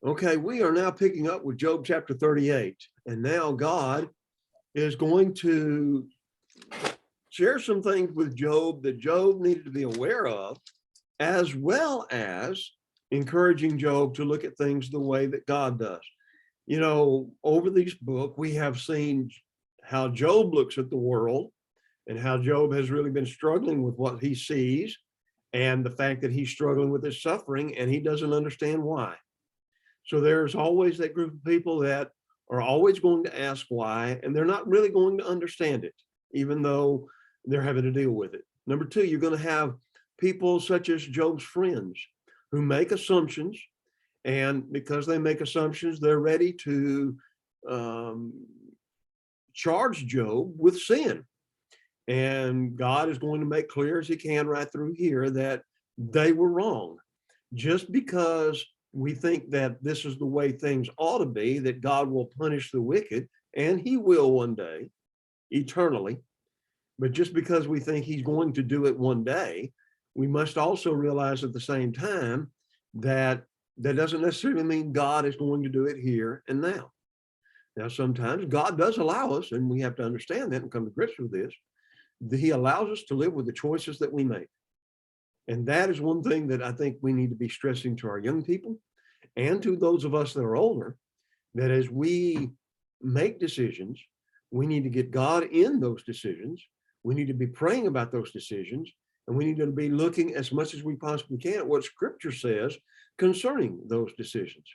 Okay, we are now picking up with Job chapter 38. And now God is going to share some things with Job that Job needed to be aware of, as well as encouraging Job to look at things the way that God does. You know, over this book, we have seen how Job looks at the world and how Job has really been struggling with what he sees and the fact that he's struggling with his suffering and he doesn't understand why. So there's always that group of people that are always going to ask why, and they're not really going to understand it, even though they're having to deal with it. Number two, you're going to have people such as Job's friends who make assumptions, and because they make assumptions, they're ready to charge Job with sin. And God is going to make clear as he can right through here that they were wrong. Just because we think that this is the way things ought to be, that God will punish the wicked, and he will one day, eternally. But just because we think he's going to do it one day, we must also realize at the same time that that doesn't necessarily mean God is going to do it here and now. Now, sometimes God does allow us, and we have to understand that and come to grips with this, that he allows us to live with the choices that we make. And that is one thing that I think we need to be stressing to our young people and to those of us that are older, that as we make decisions, we need to get God in those decisions. We need to be praying about those decisions, and we need to be looking as much as we possibly can at what Scripture says concerning those decisions.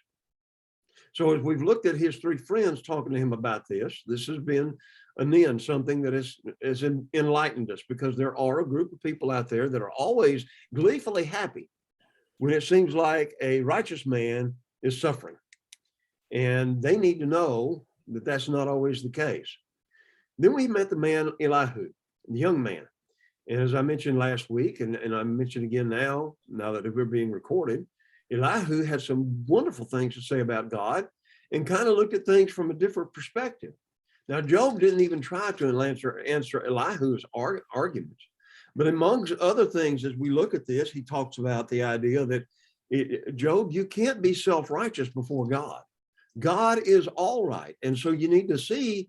So as we've looked at his three friends talking to him about this has been, again, something that has enlightened us, because there are a group of people out there that are always gleefully happy when it seems like a righteous man is suffering. And they need to know that that's not always the case. Then we met the man Elihu, the young man. And as I mentioned last week, and I mention again now that we're being recorded, Elihu had some wonderful things to say about God and kind of looked at things from a different perspective. Now, Job didn't even try to answer Elihu's arguments. But amongst other things, as we look at this, he talks about the idea that Job, you can't be self-righteous before God. God is all right. And so you need to see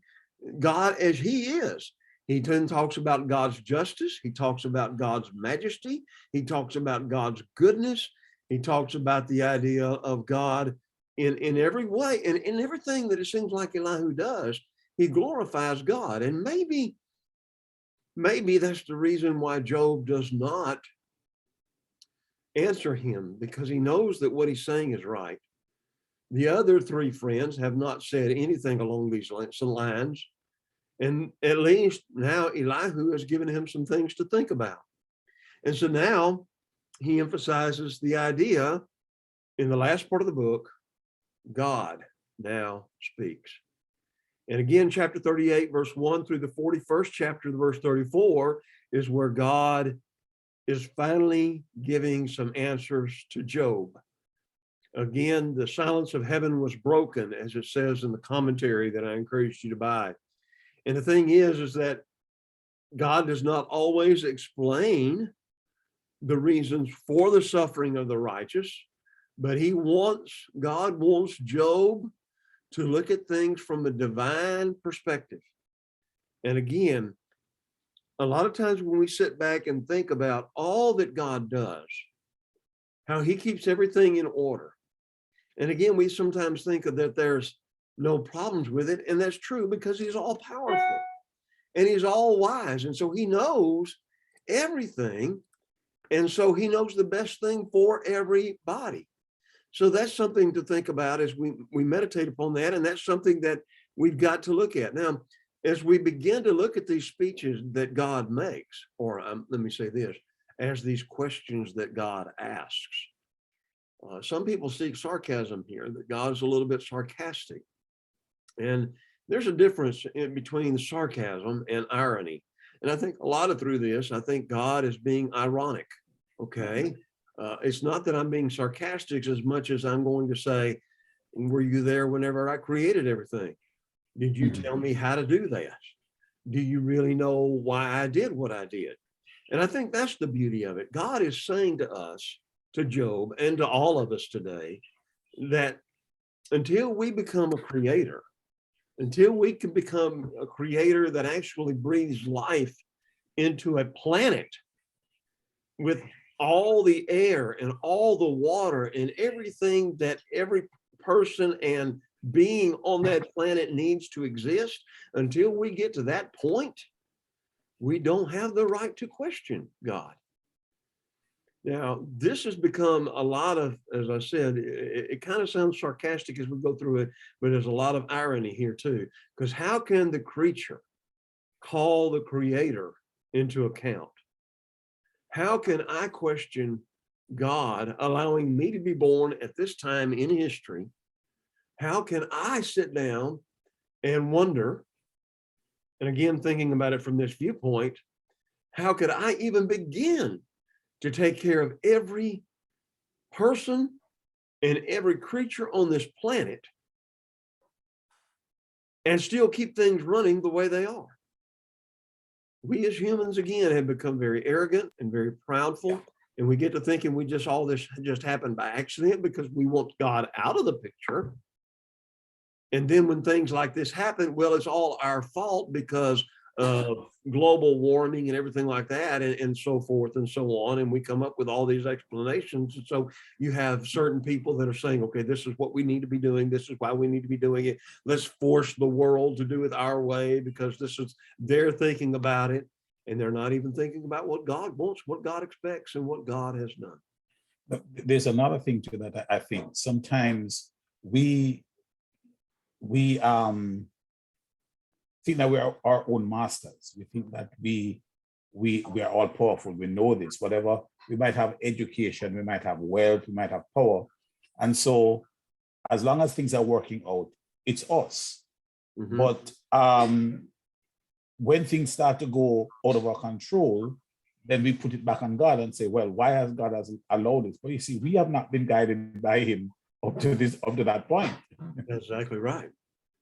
God as he is. He then talks about God's justice. He talks about God's majesty. He talks about God's goodness. He talks about the idea of God in every way. And in everything that it seems like Elihu does, he glorifies God. And maybe that's the reason why Job does not answer him, because he knows that what he's saying is right. The other three friends have not said anything along these lines. And at least now Elihu has given him some things to think about. And so now he emphasizes the idea in the last part of the book, God now speaks. And again, chapter 38, verse 1 through the 41st chapter, verse 34, is where God is finally giving some answers to Job. Again, the silence of heaven was broken, as it says in the commentary that I encouraged you to buy. And the thing is that God does not always explain the reasons for the suffering of the righteous, but God wants Job to look at things from a divine perspective. And again, a lot of times when we sit back and think about all that God does, how he keeps everything in order. And again, we sometimes think that there's no problems with it. And that's true, because he's all powerful and he's all wise. And so he knows everything. And so he knows the best thing for everybody. So that's something to think about as we meditate upon that. And that's something that we've got to look at. Now, as we begin to look at these speeches that God makes, or let me say this, as these questions that God asks, some people seek sarcasm here, that God is a little bit sarcastic. And there's a difference between sarcasm and irony. And I think a lot of through this, I think God is being ironic. Okay. It's not that I'm being sarcastic as much as I'm going to say, were you there whenever I created everything? Did you tell me how to do that? Do you really know why I did what I did? And I think that's the beauty of it. God is saying to us, to Job, and to all of us today, that until we become a creator, until we can become a creator that actually breathes life into a planet with all the air and all the water and everything that every person and being on that planet needs to exist, until we get to that point, we don't have the right to question God. Now, this has become a lot of, as I said, it kind of sounds sarcastic as we go through it, but there's a lot of irony here too, because how can the creature call the creator into account? How can I question God allowing me to be born at this time in history? How can I sit down and wonder, and again, thinking about it from this viewpoint, how could I even begin to take care of every person and every creature on this planet and still keep things running the way they are? We as humans, again, have become very arrogant and very proudful, and we get to thinking we just, all this just happened by accident because we want God out of the picture. And then when things like this happen, well, it's all our fault because of global warming and everything like that, and so forth and so on. And we come up with all these explanations. And so you have certain people that are saying, okay, this is what we need to be doing. This is why we need to be doing it. Let's force the world to do it our way, because this is, they're thinking about it. And they're not even thinking about what God wants, what God expects, and what God has done. But there's another thing to that. I think sometimes we think that we are our own masters. We think that we are all powerful. We know this. Whatever, we might have education, we might have wealth, we might have power, and so as long as things are working out, it's us. Mm-hmm. But when things start to go out of our control, then we put it back on God and say, well, why has God allowed this? But you see, we have not been guided by him up to that point. That's exactly right.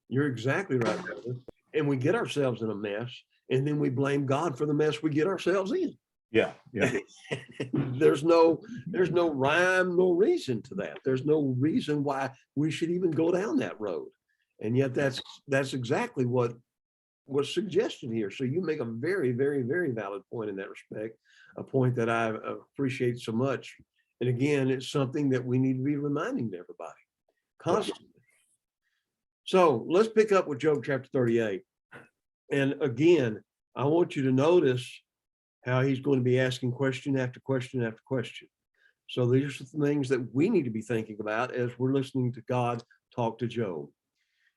You're exactly right, brother. And we get ourselves in a mess, and then we blame God for the mess we get ourselves in. Yeah. There's no rhyme, no reason to that. There's no reason why we should even go down that road. And yet that's exactly what was suggested here. So you make a very, very, very valid point in that respect, a point that I appreciate so much. And again, it's something that we need to be reminding to everybody constantly. So let's pick up with Job chapter 38. And again, I want you to notice how he's going to be asking question after question after question. So these are the things that we need to be thinking about as we're listening to God talk to Job.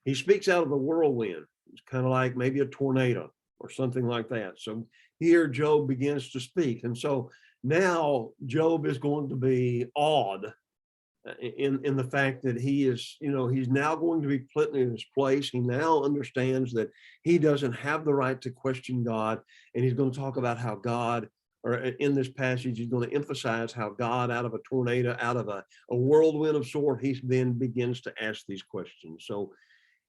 He speaks out of a whirlwind. It's kind of like maybe a tornado or something like that. So here Job begins to speak. And so now Job is going to be awed in the fact that he is, he's now going to be put in his place. He now understands that he doesn't have the right to question God. And he's going to talk about how God, or in this passage, he's going to emphasize how God, out of a tornado, out of a whirlwind of sort, he then begins to ask these questions. So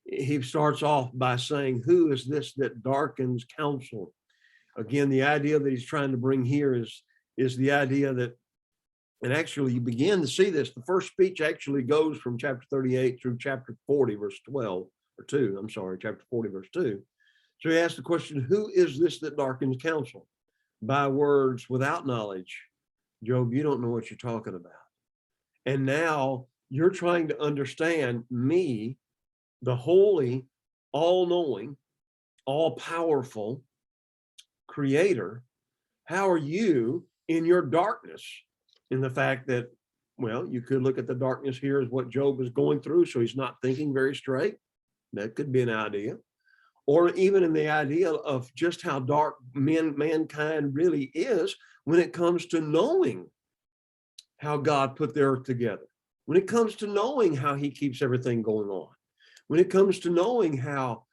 he starts off by saying, who is this that darkens counsel? Again, the idea that he's trying to bring here is the idea that, and actually you begin to see this, the first speech actually goes from chapter 38 through chapter 40, verse 12, or 2, I'm sorry, chapter 40, verse 2. So he asks the question, who is this that darkens counsel? By words without knowledge. Job, you don't know what you're talking about. And now you're trying to understand me, the holy, all-knowing, all-powerful creator. How are you in your darkness? In the fact that, well, you could look at the darkness here as what Job is going through, so he's not thinking very straight. That could be an idea. Or even in the idea of just how dark mankind really is when it comes to knowing how God put the earth together, when it comes to knowing how he keeps everything going on, when it comes to knowing how,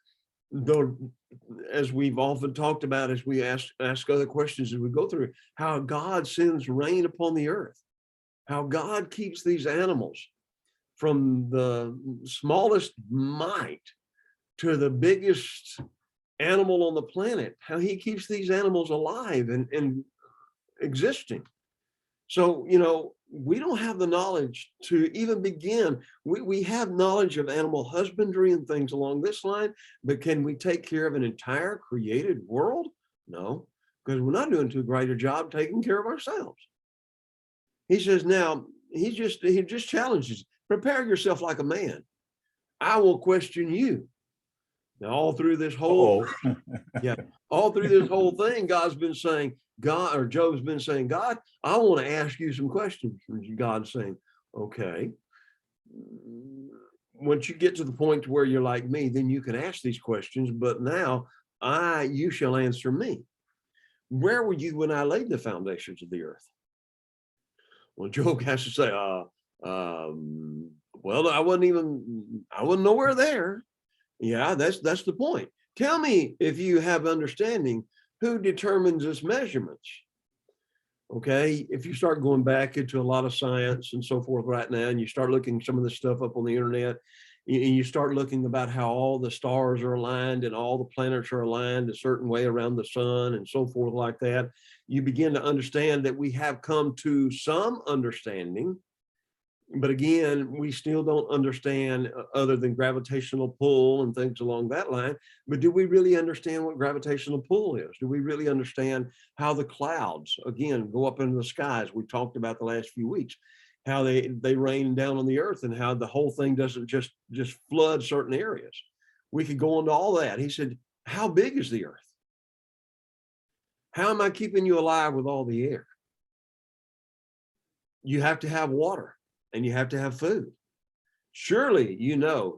as we've often talked about, as we ask other questions as we go through, how God sends rain upon the earth, how God keeps these animals from the smallest mite to the biggest animal on the planet, how he keeps these animals alive and existing. So, we don't have the knowledge to even begin. We have knowledge of animal husbandry and things along this line, but can we take care of an entire created world? No, because we're not doing too great a job taking care of ourselves. He says, now, he just challenges, prepare yourself like a man. I will question you. Now, all through this whole, Oh, yeah, all through this whole thing, God's been saying, God, or Job's been saying, God, I want to ask you some questions. And God's saying, okay. Once you get to the point to where you're like me, then you can ask these questions. But now you shall answer me. Where were you when I laid the foundations of the earth? Well, Job has to say, well, I wasn't nowhere there. Yeah, that's the point. Tell me, if you have understanding, who determines its measurements? Okay, if you start going back into a lot of science and so forth right now, and you start looking some of this stuff up on the internet, and you start looking about how all the stars are aligned and all the planets are aligned a certain way around the sun and so forth like that, you begin to understand that we have come to some understanding. But again, we still don't understand other than gravitational pull and things along that line. But do we really understand what gravitational pull is? Do we really understand how the clouds, again, go up into the skies? We talked about the last few weeks, how they rain down on the earth and how the whole thing doesn't just flood certain areas. We could go into all that. He said, how big is the earth? How am I keeping you alive with all the air? You have to have water. And you have to have food. Surely,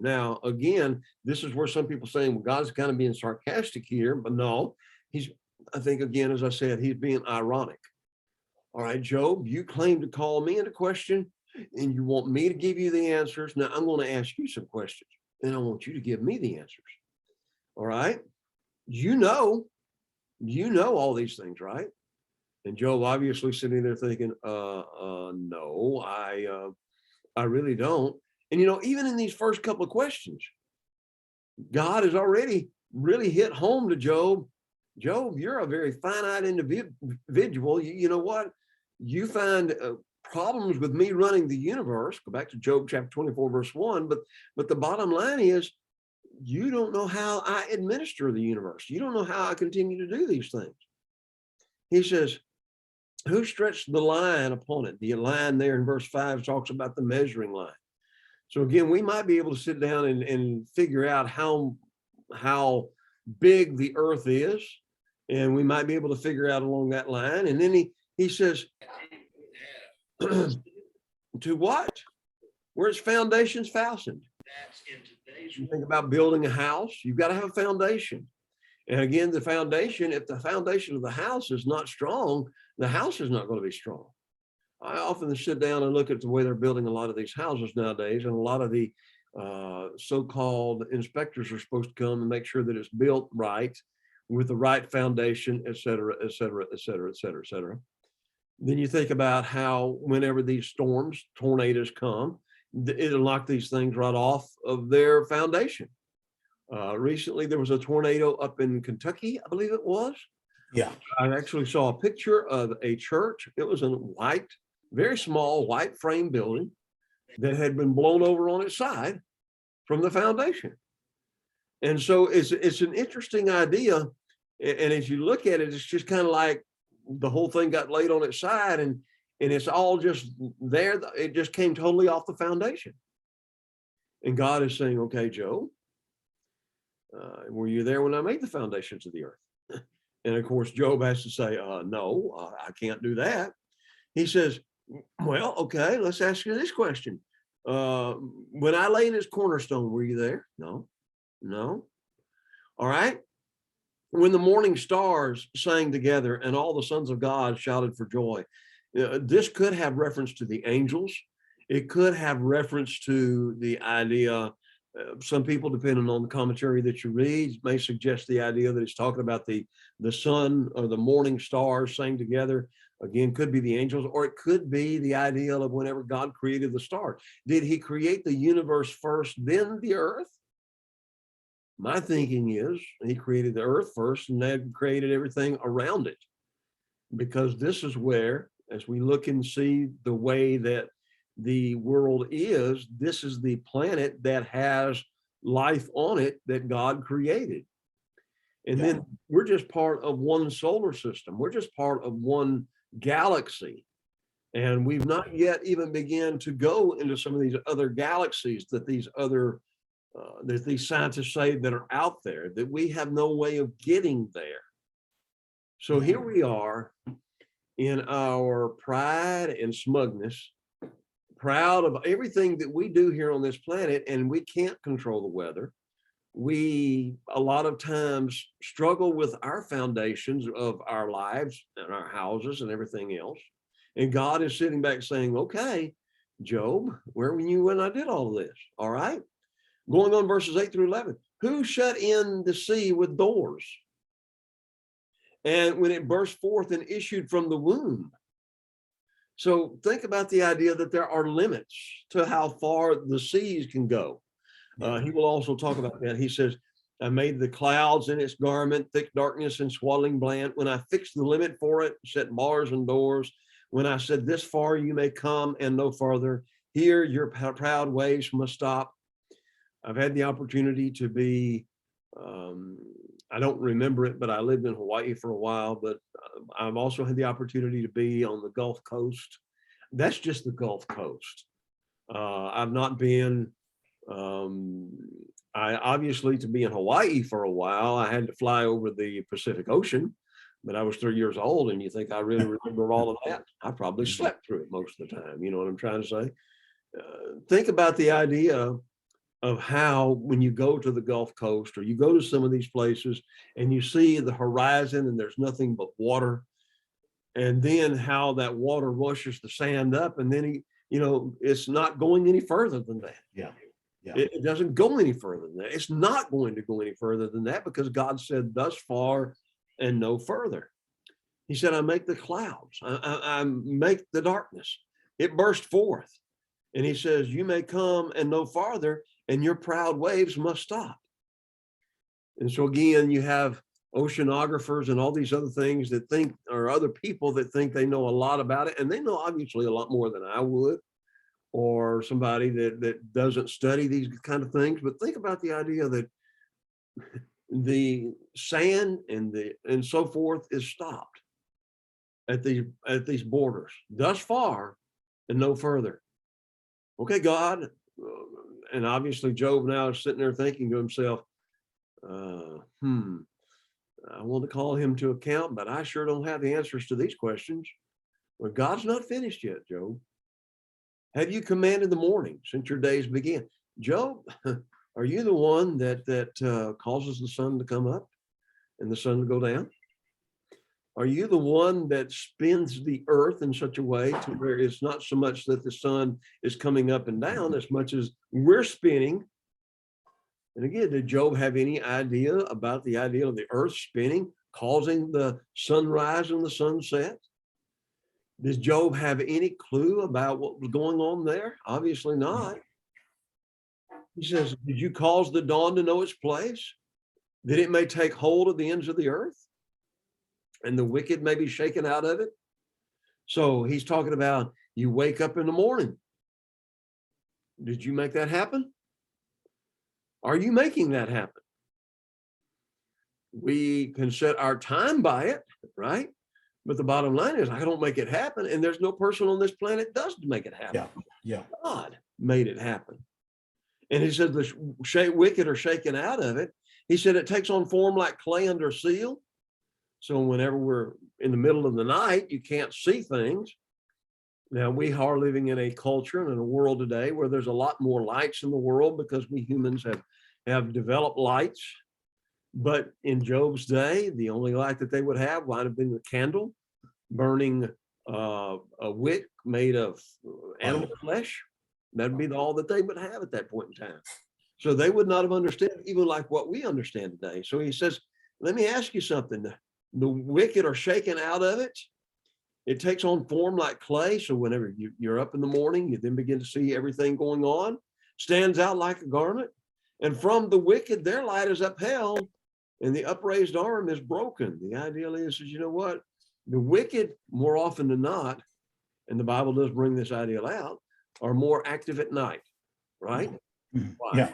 now, again, this is where some people saying, well, God's kind of being sarcastic here, but no, I think, again, as I said, he's being ironic. All right, Job, you claim to call me into question and you want me to give you the answers. Now I'm going to ask you some questions and I want you to give me the answers. All right. You know all these things, right? And Job obviously sitting there thinking, no, I really don't. And, even in these first couple of questions, God has already really hit home to Job. Job, you're a very finite individual. You know what? You find problems with me running the universe. Go back to Job chapter 24, verse 1. But the bottom line is, you don't know how I administer the universe. You don't know how I continue to do these things. He says, who stretched the line upon it? The line there in verse 5 talks about the measuring line. So again, we might be able to sit down and figure out how big the earth is, and we might be able to figure out along that line. And then he says, to what? Where its foundations fastened. You think about building a house, you've got to have a foundation. And again, the foundation, if the foundation of the house is not strong, the house is not going to be strong. I often sit down and look at the way they're building a lot of these houses nowadays, and a lot of the so-called inspectors are supposed to come and make sure that it's built right with the right foundation, et cetera, et cetera, et cetera, et cetera, et cetera. Then you think about how whenever these storms, tornadoes come, it'll knock these things right off of their foundation. Recently, there was a tornado up in Kentucky, I believe it was. yeah. I actually saw a picture of a church. It was a white, very small white frame building that had been blown over on its side from the foundation. And so it's an interesting idea. And as you look at it, it's just kind of like the whole thing got laid on its side and it's all just there. It just came totally off the foundation. And God is saying, okay, Job, were you there when I made the foundations of the earth? And of course, Job has to say, no, I can't do that. He says, well, okay, let's ask you this question. When I laid his cornerstone, were you there? No. All right. When the morning stars sang together and all the sons of God shouted for joy, this could have reference to the angels. It could have reference to the idea. Some people, depending on the commentary that you read, may suggest the idea that it's talking about the sun or the morning stars sang together. Again, could be the angels, or it could be the idea of whenever God created the stars. Did he create the universe first, then the earth? My thinking is he created the earth first and then created everything around it, because this is where as we look and see the way that the world is, this is the planet that has life on it that God created. And then we're just part of one solar system. We're just part of one galaxy. And we've not yet even begun to go into some of these other galaxies that these scientists say that are out there, that we have no way of getting there. So here we are in our pride and smugness, proud of everything that we do here on this planet, and we can't control the weather. We a lot of times struggle with our foundations of our lives and our houses and everything else. And God is sitting back saying, okay, Job, where were you when I did all of this? All right. Going on verses 8 through 11. Who shut in the sea with doors? And when it burst forth and issued from the womb. So think about the idea that there are limits to how far the seas can go. He will also talk about that. He says, I made the clouds in its garment, thick darkness and swallowing bland. When I fixed the limit for it, set bars and doors. When I said, this far you may come and no farther. Here your proud waves must stop. I've had the opportunity to be, I don't remember it, but I lived in Hawaii for a while, but I've also had the opportunity to be on the Gulf Coast. That's just the Gulf Coast. I've not been, I obviously to be in Hawaii for a while, I had to fly over the Pacific Ocean, but I was 3 years old, and you think I really remember all of that? I probably slept through it most of the time. You know what I'm trying to say? Think about the idea of how when you go to the Gulf Coast or you go to some of these places and you see the horizon and there's nothing but water, and then how that water washes the sand up, and then it's not going any further than that. It doesn't go any further than that. It's not going to go any further than that because God said thus far and no further. He said, I make the clouds, I make the darkness. It burst forth. And he says, you may come and no farther, and your proud waves must stop. And so again, you have oceanographers and all these other things that think, or other people that think they know a lot about it. And they know obviously a lot more than I would, or somebody that doesn't study these kind of things. But think about the idea that the sand and so forth is stopped at these borders, thus far and no further. Okay, God, and obviously Job now is sitting there thinking to himself, I want to call him to account, but I sure don't have the answers to these questions. Well, God's not finished yet, Job. Have you commanded the morning since your days began? Job, are you the one that causes the sun to come up and the sun to go down? Are you the one that spins the earth in such a way to where it's not so much that the sun is coming up and down as much as we're spinning? And again, did Job have any idea about the idea of the earth spinning, causing the sunrise and the sunset? Does Job have any clue about what was going on there? Obviously not. He says, did you cause the dawn to know its place, that it may take hold of the ends of the earth, and the wicked may be shaken out of it? So he's talking about you wake up in the morning. Did you make that happen? Are you making that happen? We can set our time by it, right? But the bottom line is I don't make it happen, and there's no person on this planet does make it happen. God made it happen. And he said the wicked are shaken out of it. He said it takes on form like clay under seal. So whenever we're in the middle of the night, you can't see things. Now, we are living in a culture and in a world today where there's a lot more lights in the world because we humans have developed lights. But in Job's day, the only light that they would have might have been the candle burning a wick made of animal flesh. That'd be all that they would have at that point in time. So they would not have understood even like what we understand today. So he says, let me ask you something. The wicked are shaken out of it. It takes on form like clay. So whenever you're up in the morning, you then begin to see everything going on, stands out like a garment. And from the wicked, their light is upheld and the upraised arm is broken. The ideal is, you know what? The wicked, more often than not, and the Bible does bring this idea out, are more active at night, right? Why? Yeah.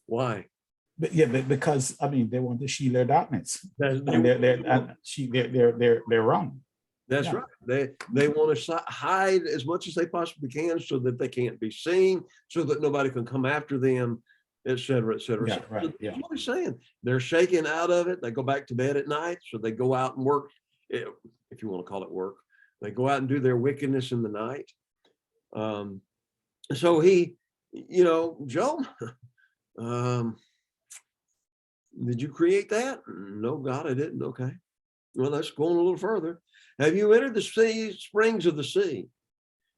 Why? But yeah, because I mean, they want to shield their darkness, and they're wrong. That's Yeah. right. They want to hide as much as they possibly can so that they can't be seen, so that nobody can come after them, et cetera, et cetera. Yeah, So right. Yeah. that's what he's saying. They're shaken out of it. They go back to bed at night, so they go out and work, if you want to call it work. They go out and do their wickedness in the night. So he, Job, did you create that? No, God, I didn't. Okay. Well, let's go on a little further. Have you entered the springs of the sea?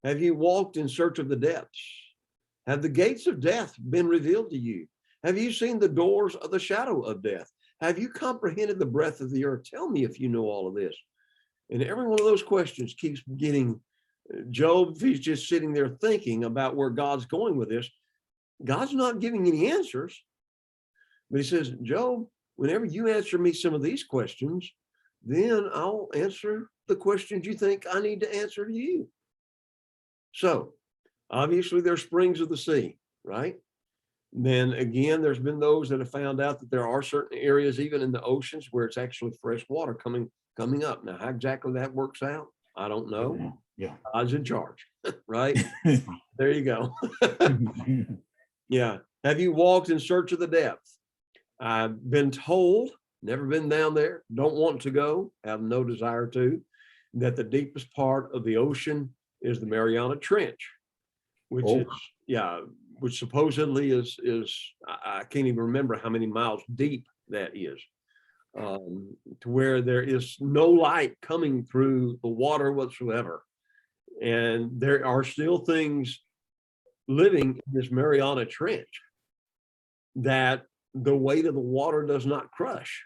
Have you walked in search of the depths? Have the gates of death been revealed to you? Have you seen the doors of the shadow of death? Have you comprehended the breadth of the earth? Tell me if you know all of this. And every one of those questions keeps getting Job, if he's just sitting there thinking about where God's going with this, God's not giving any answers. But he says, Job, whenever you answer me some of these questions, then I'll answer the questions you think I need to answer to you. So obviously there's springs of the sea, right? Then again, there's been those that have found out that there are certain areas, even in the oceans, where it's actually fresh water coming up. Now, how exactly that works out, I don't know. Yeah. God's in charge, right? There you go. Yeah. Have you walked in search of the depth? I've been told, never been down there, don't want to go, have no desire to, that the deepest part of the ocean is the Mariana Trench, which is, which supposedly is I can't even remember how many miles deep that is, to where there is no light coming through the water whatsoever. And there are still things living in this Mariana Trench that the weight of the water does not crush.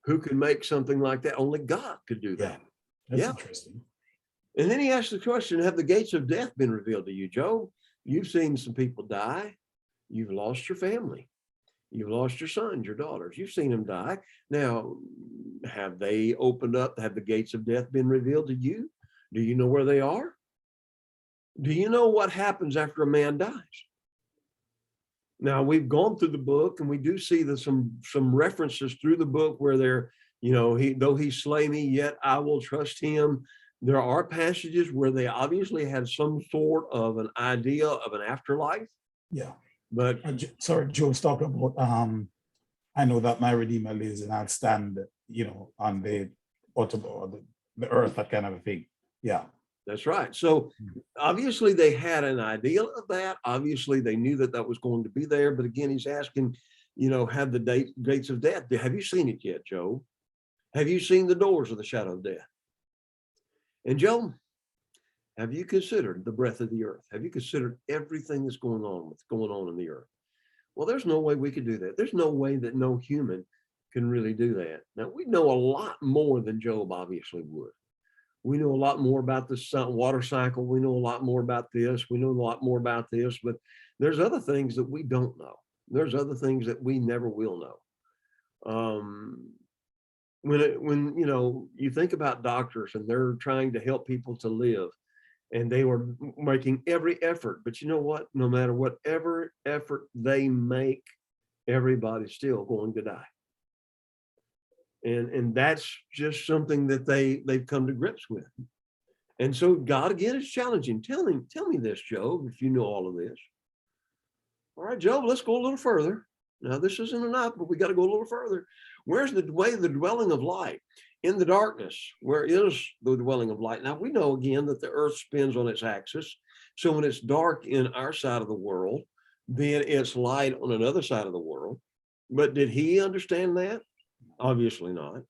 Who can make something like that? Only God could do that. That's interesting. And then he asked the question, have the gates of death been revealed to you, Job? You've seen some people die. You've lost your family. You've lost your sons, your daughters. You've seen them die. Now, have they opened up? Have the gates of death been revealed to you? Do you know where they are? Do you know what happens after a man dies? Now, we've gone through the book and we do see some references through the book where they're, though he slay me, yet I will trust him. There are passages where they obviously had some sort of an idea of an afterlife. Yeah. But sorry, Joe's talking about, I know that my Redeemer lives and I'll stand, on the earth, that kind of a thing. Yeah. That's right. So obviously they had an idea of that. Obviously they knew that that was going to be there. But again, he's asking, have the gates of death. Have you seen it yet, Job? Have you seen the doors of the shadow of death? And Job, have you considered the breadth of the earth? Have you considered everything that's going on in the earth? Well, there's no way we could do that. There's no way that no human can really do that. Now, we know a lot more than Job obviously would. We know a lot more about the water cycle. We know a lot more about this. We know a lot more about this, but there's other things that we don't know. There's other things that we never will know. When you think about doctors and they're trying to help people to live, and they were making every effort, but you know what? No matter whatever effort they make, everybody's still going to die. And that's just something that they've come to grips with. And so God again is challenging. Tell me this, Job, if you know all of this. All right, Job, let's go a little further. Now, this isn't enough, but we got to go a little further. Where's the way, the dwelling of light? In the darkness, where is the dwelling of light? Now, we know again that the earth spins on its axis. So when it's dark in our side of the world, then it's light on another side of the world. But did he understand that? Obviously not.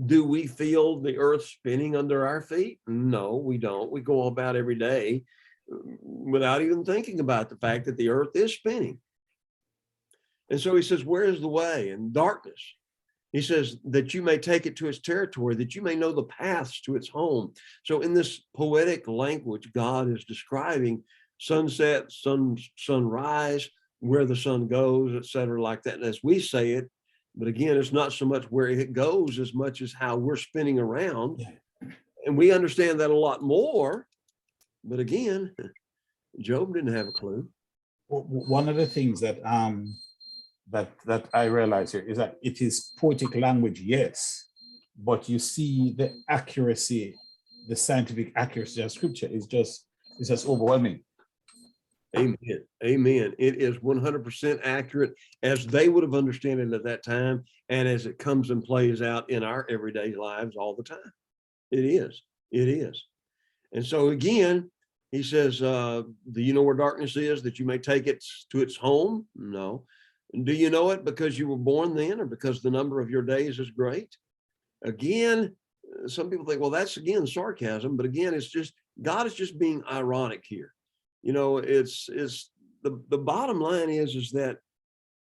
Do we feel the earth spinning under our feet? No, we don't. We go about every day without even thinking about the fact that the earth is spinning. And so he says, where is the way? In darkness. He says that you may take it to its territory, that you may know the paths to its home. So in this poetic language, God is describing sunset, sunrise, where the sun goes, et cetera, like that. And as we say it, but again, it's not so much where it goes as much as how we're spinning around. And we understand that a lot more. But again, Job didn't have a clue. One of the things that that I realize here is that it is poetic language, yes, but you see the accuracy, the scientific accuracy of scripture is just overwhelming. Amen. Amen. It is 100% accurate as they would have understood it at that time, and as it comes and plays out in our everyday lives all the time. It is. It is. And so again, he says, do you know where darkness is, that you may take it to its home? No. Do you know it because you were born then, or because the number of your days is great? Again, some people think, well, that's again sarcasm, but again, it's just God is just being ironic here. You know, it's the bottom line is that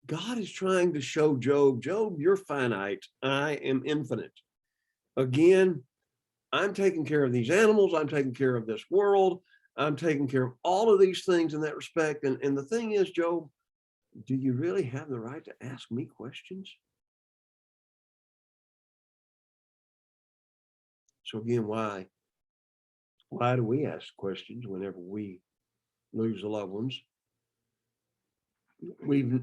God is trying to show Job, you're finite, I am infinite. Again, I'm taking care of these animals, I'm taking care of this world, I'm taking care of all of these things in that respect. And the thing is, Job, do you really have the right to ask me questions? So again, why do we ask questions whenever we lose loved ones? We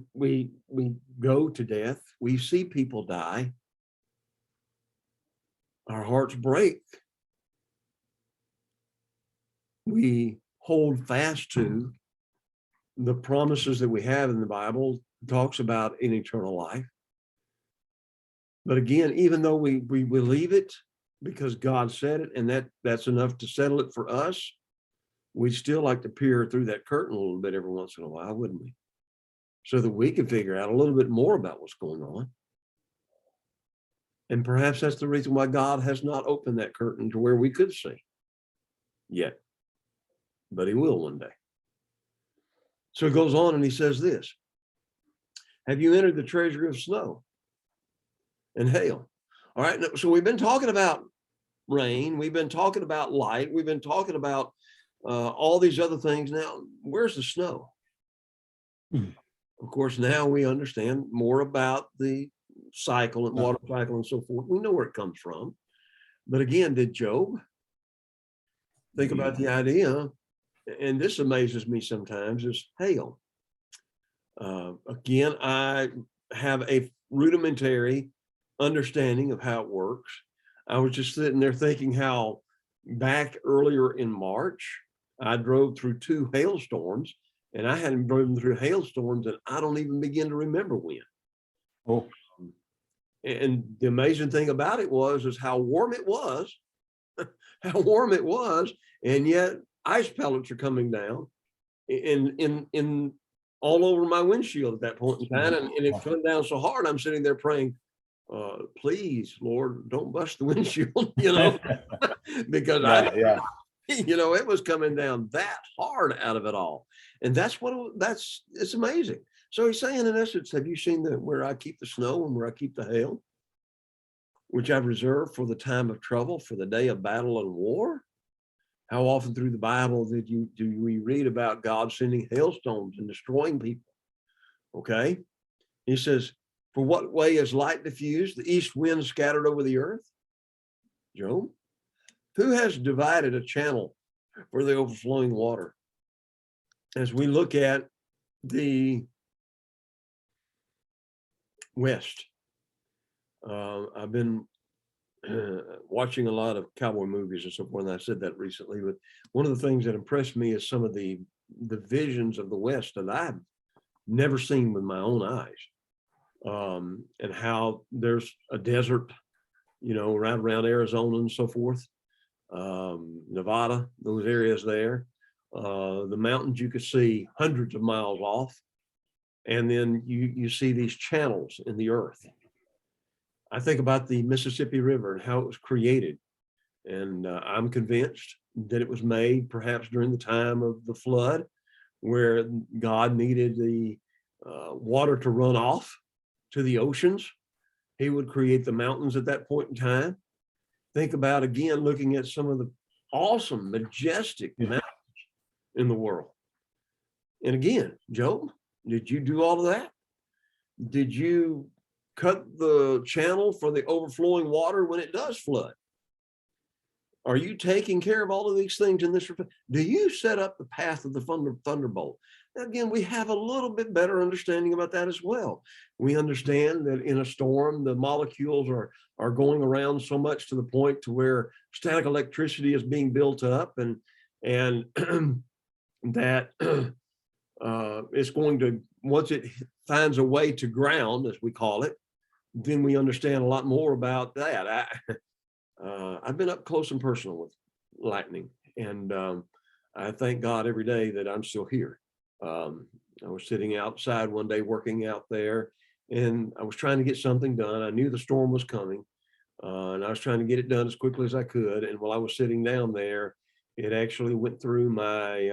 go to death, we see people die, our hearts break. We hold fast to the promises that we have in the Bible. Talks about an eternal life. But again, even though we believe it because God said it, and that's enough to settle it for us, we'd still like to peer through that curtain a little bit every once in a while, wouldn't we? So that we can figure out a little bit more about what's going on. And perhaps that's the reason why God has not opened that curtain to where we could see yet. But he will one day. So he goes on and he says this: have you entered the treasury of snow and hail? All right, so we've been talking about rain, we've been talking about light, we've been talking about all these other things. Now, where's the snow? Of course, now we understand more about the cycle and water cycle and so forth. We know where it comes from. But again, did Job think about the idea? And this amazes me sometimes, is hail. Again, I have a rudimentary understanding of how it works. I was just sitting there thinking how back earlier in March, I drove through 2 hailstorms, and I hadn't driven through hailstorms and I don't even begin to remember when. Oh. And the amazing thing about it is how warm it was, how warm it was, and yet ice pellets are coming down in all over my windshield at that point in time. And it's coming down so hard, I'm sitting there praying, please, Lord, don't bust the windshield, because it was coming down that hard out of it all. And it's amazing. So he's saying, in essence, have you seen where I keep the snow and where I keep the hail, which I've reserved for the time of trouble, for the day of battle and war? How often through the Bible do we read about God sending hailstones and destroying people? Okay. He says, for what way is light diffused, the east wind scattered over the earth? Job, who has divided a channel for the overflowing water? As we look at the West, I've been watching a lot of cowboy movies and so forth, and I said that recently, but one of the things that impressed me is some of the visions of the West that I've never seen with my own eyes, and how there's a desert, right around Arizona and so forth, Nevada, those areas there, the mountains you could see hundreds of miles off, and then you see these channels in the earth. I think about the Mississippi River and how it was created. And I'm convinced that it was made perhaps during the time of the flood, where God needed the water to run off to the oceans. He would create the mountains at that point in time. Think about, again, looking at some of the awesome, majestic mountains in the world. And again, Job, did you do all of that? Did you cut the channel for the overflowing water when it does flood? Are you taking care of all of these things in this? Do you set up the path of the thunderbolt? Again, we have a little bit better understanding about that as well. We understand that in a storm, the molecules are going around so much to the point to where static electricity is being built up, and that it's going to, once it finds a way to ground, as we call it, then we understand a lot more about that. I've been up close and personal with lightning, and I thank God every day that I'm still here. I was sitting outside one day working out there, and I was trying to get something done. I knew the storm was coming, and I was trying to get it done as quickly as I could. And while I was sitting down there, it actually went through my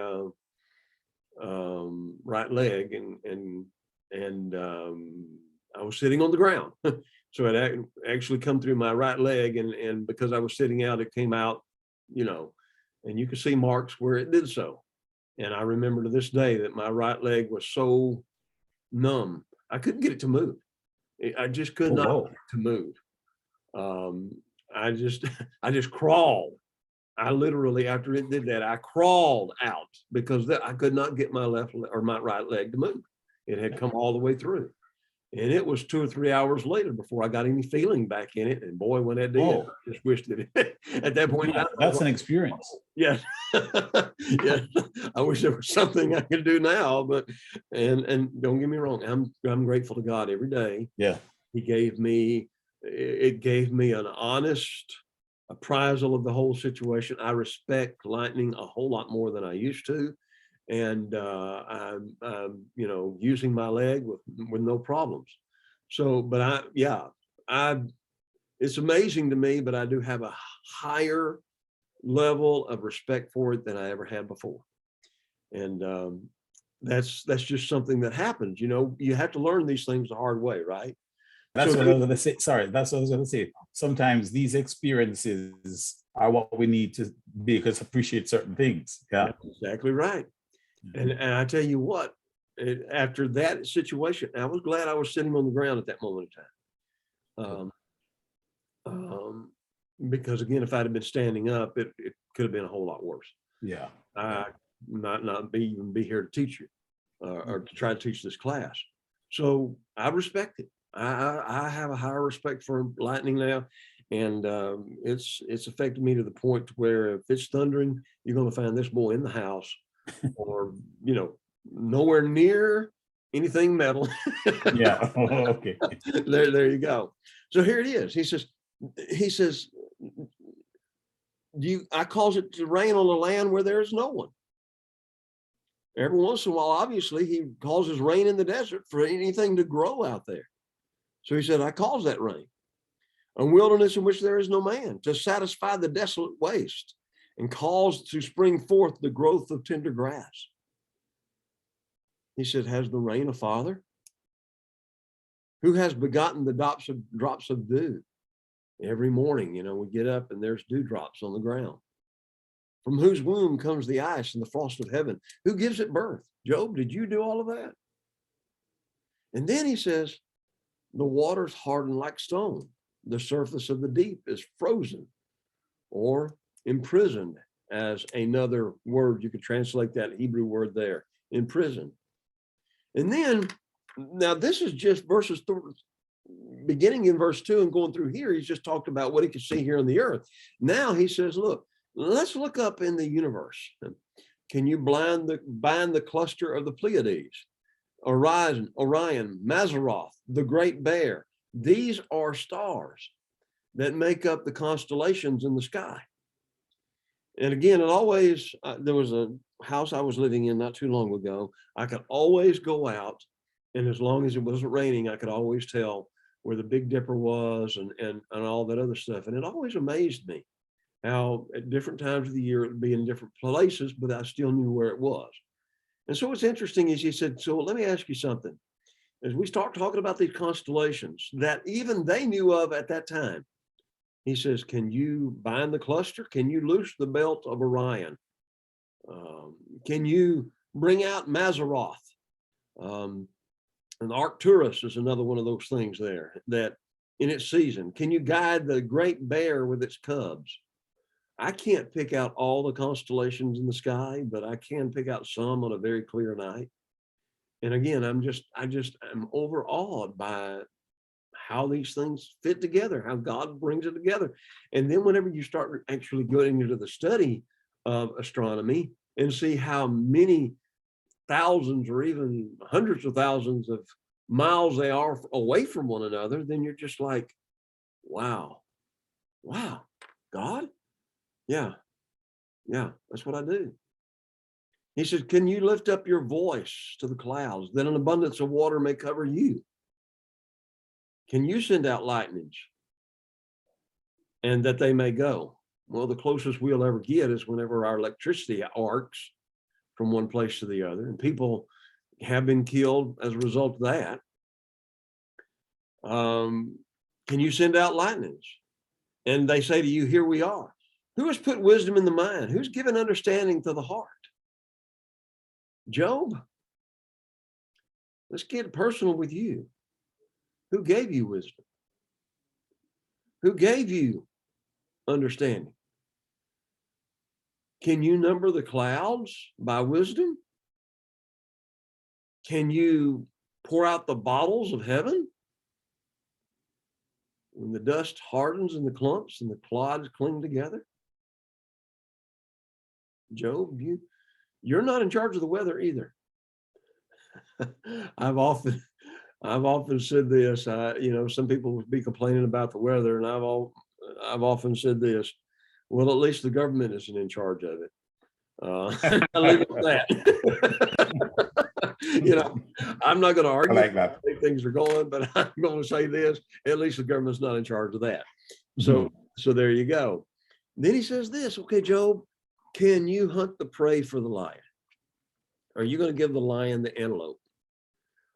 right leg, and I was sitting on the ground. So it actually come through my right leg, and because I was sitting out, it came out, and you could see marks where it did so. And I remember to this day that my right leg was so numb, I couldn't get it to move. I just could not get it to move. I just crawled. I literally, after it did that, I crawled out because I could not get my left or my right leg to move. It had come all the way through. And it was 2 or 3 hours later before I got any feeling back in it. And boy, when that did, I just wished it at that point. That's an experience. Yes. Yeah. I wish there was something I could do now, but and don't get me wrong, I'm grateful to God every day. Yeah. It gave me an honest appraisal of the whole situation. I respect lightning a whole lot more than I used to. And I'm using my leg with no problems. So, but it's amazing to me, but I do have a higher level of respect for it than I ever had before. And that's just something that happens. You have to learn these things the hard way, right? That's what I was going to say. Sorry, that's what I was going to say. Sometimes these experiences are what we need to make us appreciate certain things. Yeah, that's exactly right. And I tell you what, after that situation, I was glad I was sitting on the ground at that moment in time. Because again, if I'd have been standing up, it could have been a whole lot worse. Yeah. I not even be here to teach you or to try to teach this class. So I respect it. I have a higher respect for lightning now. And it's affected me to the point where if it's thundering, you're going to find this boy in the house or, nowhere near anything metal. Yeah. Okay. There you go. So here it is. He says, I cause it to rain on the land where there is no one. Every once in a while, obviously, he causes rain in the desert for anything to grow out there. So he said, I cause that rain. A wilderness in which there is no man, to satisfy the desolate waste and cause to spring forth the growth of tender grass. He said, has the rain a father? Who has begotten the drops of dew? Every morning, we get up and there's dewdrops on the ground. From whose womb comes the ice and the frost of heaven? Who gives it birth? Job, did you do all of that? And then he says, the waters harden like stone. The surface of the deep is frozen or imprisoned, as another word. You could translate that Hebrew word there, imprisoned. And then, now this is just beginning in verse 2 and going through here, he's just talked about what he could see here on the earth. Now he says, look, let's look up in the universe. Can you bind the cluster of the Pleiades, Orion, Mazzaroth, the Great Bear? These are stars that make up the constellations in the sky. And again, there was a house I was living in not too long ago. I could always go out, and as long as it wasn't raining, I could always tell where the Big Dipper was and all that other stuff. And it always amazed me how at different times of the year it would be in different places, but I still knew where it was. And so what's interesting is he said, so let me ask you something. As we start talking about these constellations that even they knew of at that time, he says, can you bind the cluster? Can you loose the belt of Orion? Can you bring out Mazzaroth? And Arcturus is another one of those things there that in its season. Can you guide the Great Bear with its cubs? I can't pick out all the constellations in the sky, but I can pick out some on a very clear night. And again, I'm overawed by how these things fit together, how God brings it together. And then whenever you start actually going into the study of astronomy and see how many thousands or even hundreds of thousands of miles they are away from one another, then you're just like, wow, wow, God? Yeah, yeah, that's what I do. He said, can you lift up your voice to the clouds, that an abundance of water may cover you? Can you send out lightnings and that they may go? Well, the closest we'll ever get is whenever our electricity arcs from one place to the other, and people have been killed as a result of that. Can you send out lightnings? And they say to you, here we are. Who has put wisdom in the mind? Who's given understanding to the heart? Job, let's get personal with you. Who gave you wisdom? Who gave you understanding? Can you number the clouds by wisdom? Can you pour out the bottles of heaven? When the dust hardens in the clumps and the clods cling together? Job, you're not in charge of the weather either. I've often said this. Some people would be complaining about the weather, and I've often said this. Well, at least the government isn't in charge of it. I'll leave it at that. I'm not going to argue like that. things are going, but I'm going to say this: at least the government's not in charge of that. So there you go. Then he says this. Okay, Job, can you hunt the prey for the lion? Are you going to give the lion the antelope?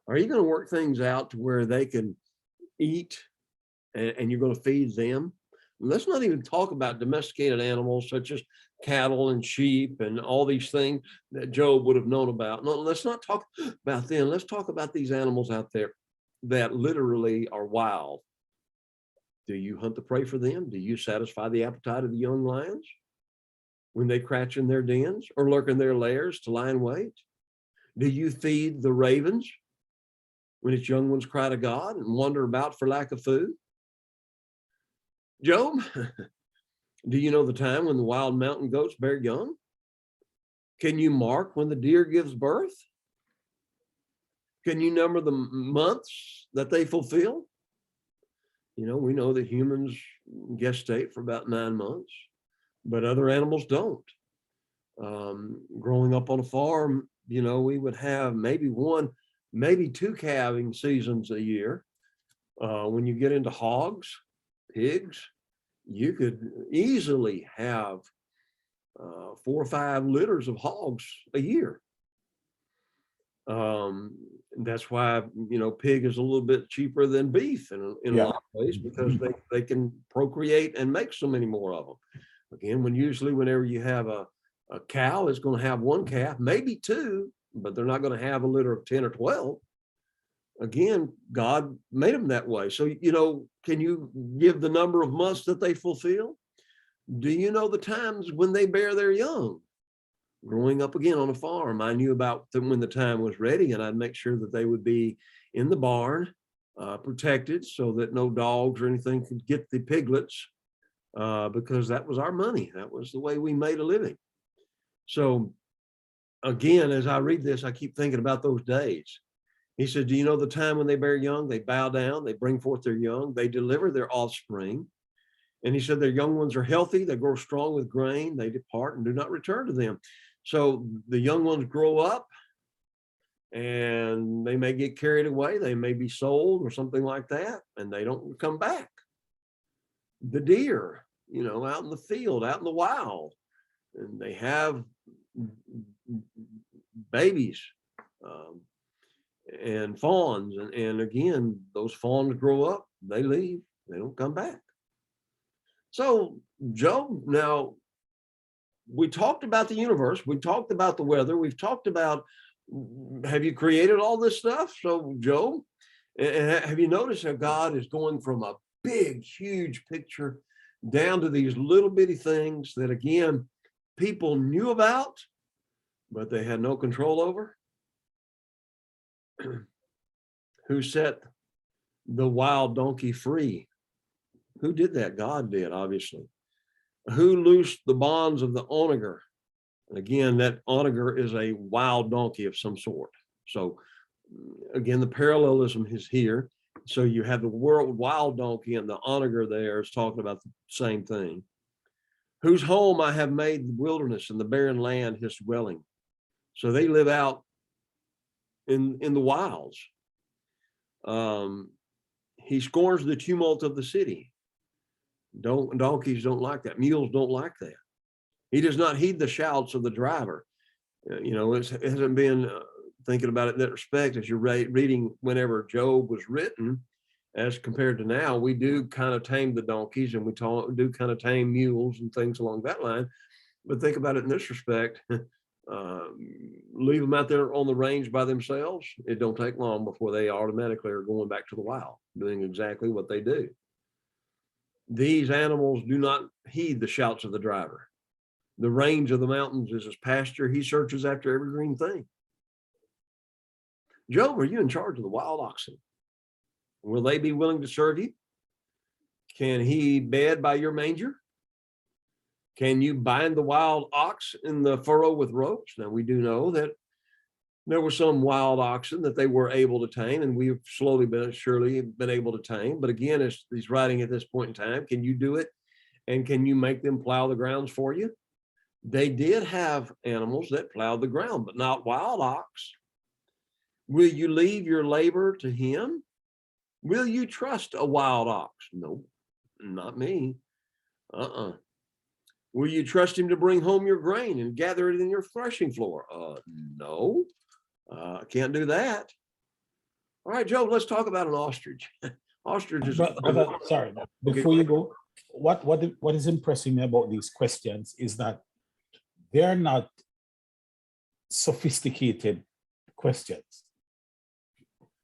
Are you going to work things out to where they can eat and you're going to feed them? Let's not even talk about domesticated animals such as cattle and sheep and all these things that Job would have known about. No, let's not talk about them. Let's talk about these animals out there that literally are wild. Do you hunt the prey for them? Do you satisfy the appetite of the young lions when they crouch in their dens or lurk in their lairs to lie in wait? Do you feed the ravens when its young ones cry to God and wander about for lack of food? Job, do you know the time when the wild mountain goats bear young? Can you mark when the deer gives birth? Can you number the months that they fulfill? We know that humans gestate for about 9 months, but other animals don't. Growing up on a farm, we would have maybe 1, maybe 2 calving seasons a year. When you get into hogs, pigs, you could easily have 4 or 5 litters of hogs a year. That's why pig is a little bit cheaper than beef in a lot of ways, because they can procreate and make so many more of them. Again, whenever you have a cow, it's going to have 1 calf, maybe 2, but they're not going to have a litter of 10 or 12. Again, God made them that way. So, can you give the number of months that they fulfill? Do you know the times when they bear their young? Growing up again on a farm, I knew about them when the time was ready, and I'd make sure that they would be in the barn, protected, so that no dogs or anything could get the piglets, because that was our money. That was the way we made a living. So again, as I read this, I keep thinking about those days. He said, do you know the time when they bear young? They bow down, they bring forth their young, they deliver their offspring. And he said, their young ones are healthy, they grow strong with grain, they depart and do not return to them. So the young ones grow up and they may get carried away, they may be sold or something like that, and they don't come back. The deer, out in the field, out in the wild, and they have babies, and fawns, and again, those fawns grow up, they leave, they don't come back. So Job, now we talked about the universe, we talked about the weather, we've talked about, have you created all this stuff? So Job, have you noticed how God is going from a big, huge picture down to these little bitty things that, again, people knew about, but they had no control over. Who set the wild donkey free? Who did that? God did, obviously. Who loosed the bonds of the onager? And again, that onager is a wild donkey of some sort. So again, the parallelism is here. So you have the world wild donkey, and the onager there is talking about the same thing. Whose home I have made the wilderness, and the barren land his dwelling. So they live out in the wilds. He scorns the tumult of the city. Donkeys don't like that. Mules don't like that. He does not heed the shouts of the driver. It hasn't been thinking about it in that respect. As you're reading, whenever Job was written, as compared to now, we do kind of tame the donkeys, and we do kind of tame mules and things along that line. But think about it in this respect. Leave them out there on the range by themselves. It don't take long before they automatically are going back to the wild, doing exactly what they do. These animals do not heed the shouts of the driver. The range of the mountains is his pasture. He searches after every green thing. Job, are you in charge of the wild oxen? Will they be willing to serve you? Can he bed by your manger? Can you bind the wild ox in the furrow with ropes? Now, we do know that there were some wild oxen that they were able to tame, and we've slowly but surely been able to tame. But again, as he's writing at this point in time, can you do it? And can you make them plow the grounds for you? They did have animals that plowed the ground, but not wild ox. Will you leave your labor to him? Will you trust a wild ox? No, not me. Will you trust him to bring home your grain and gather it in your threshing floor? No, I can't do that. All right, Joe, let's talk about an ostrich. Ostrich is. Sorry, before you go, what is impressing me about these questions is that they're not sophisticated questions.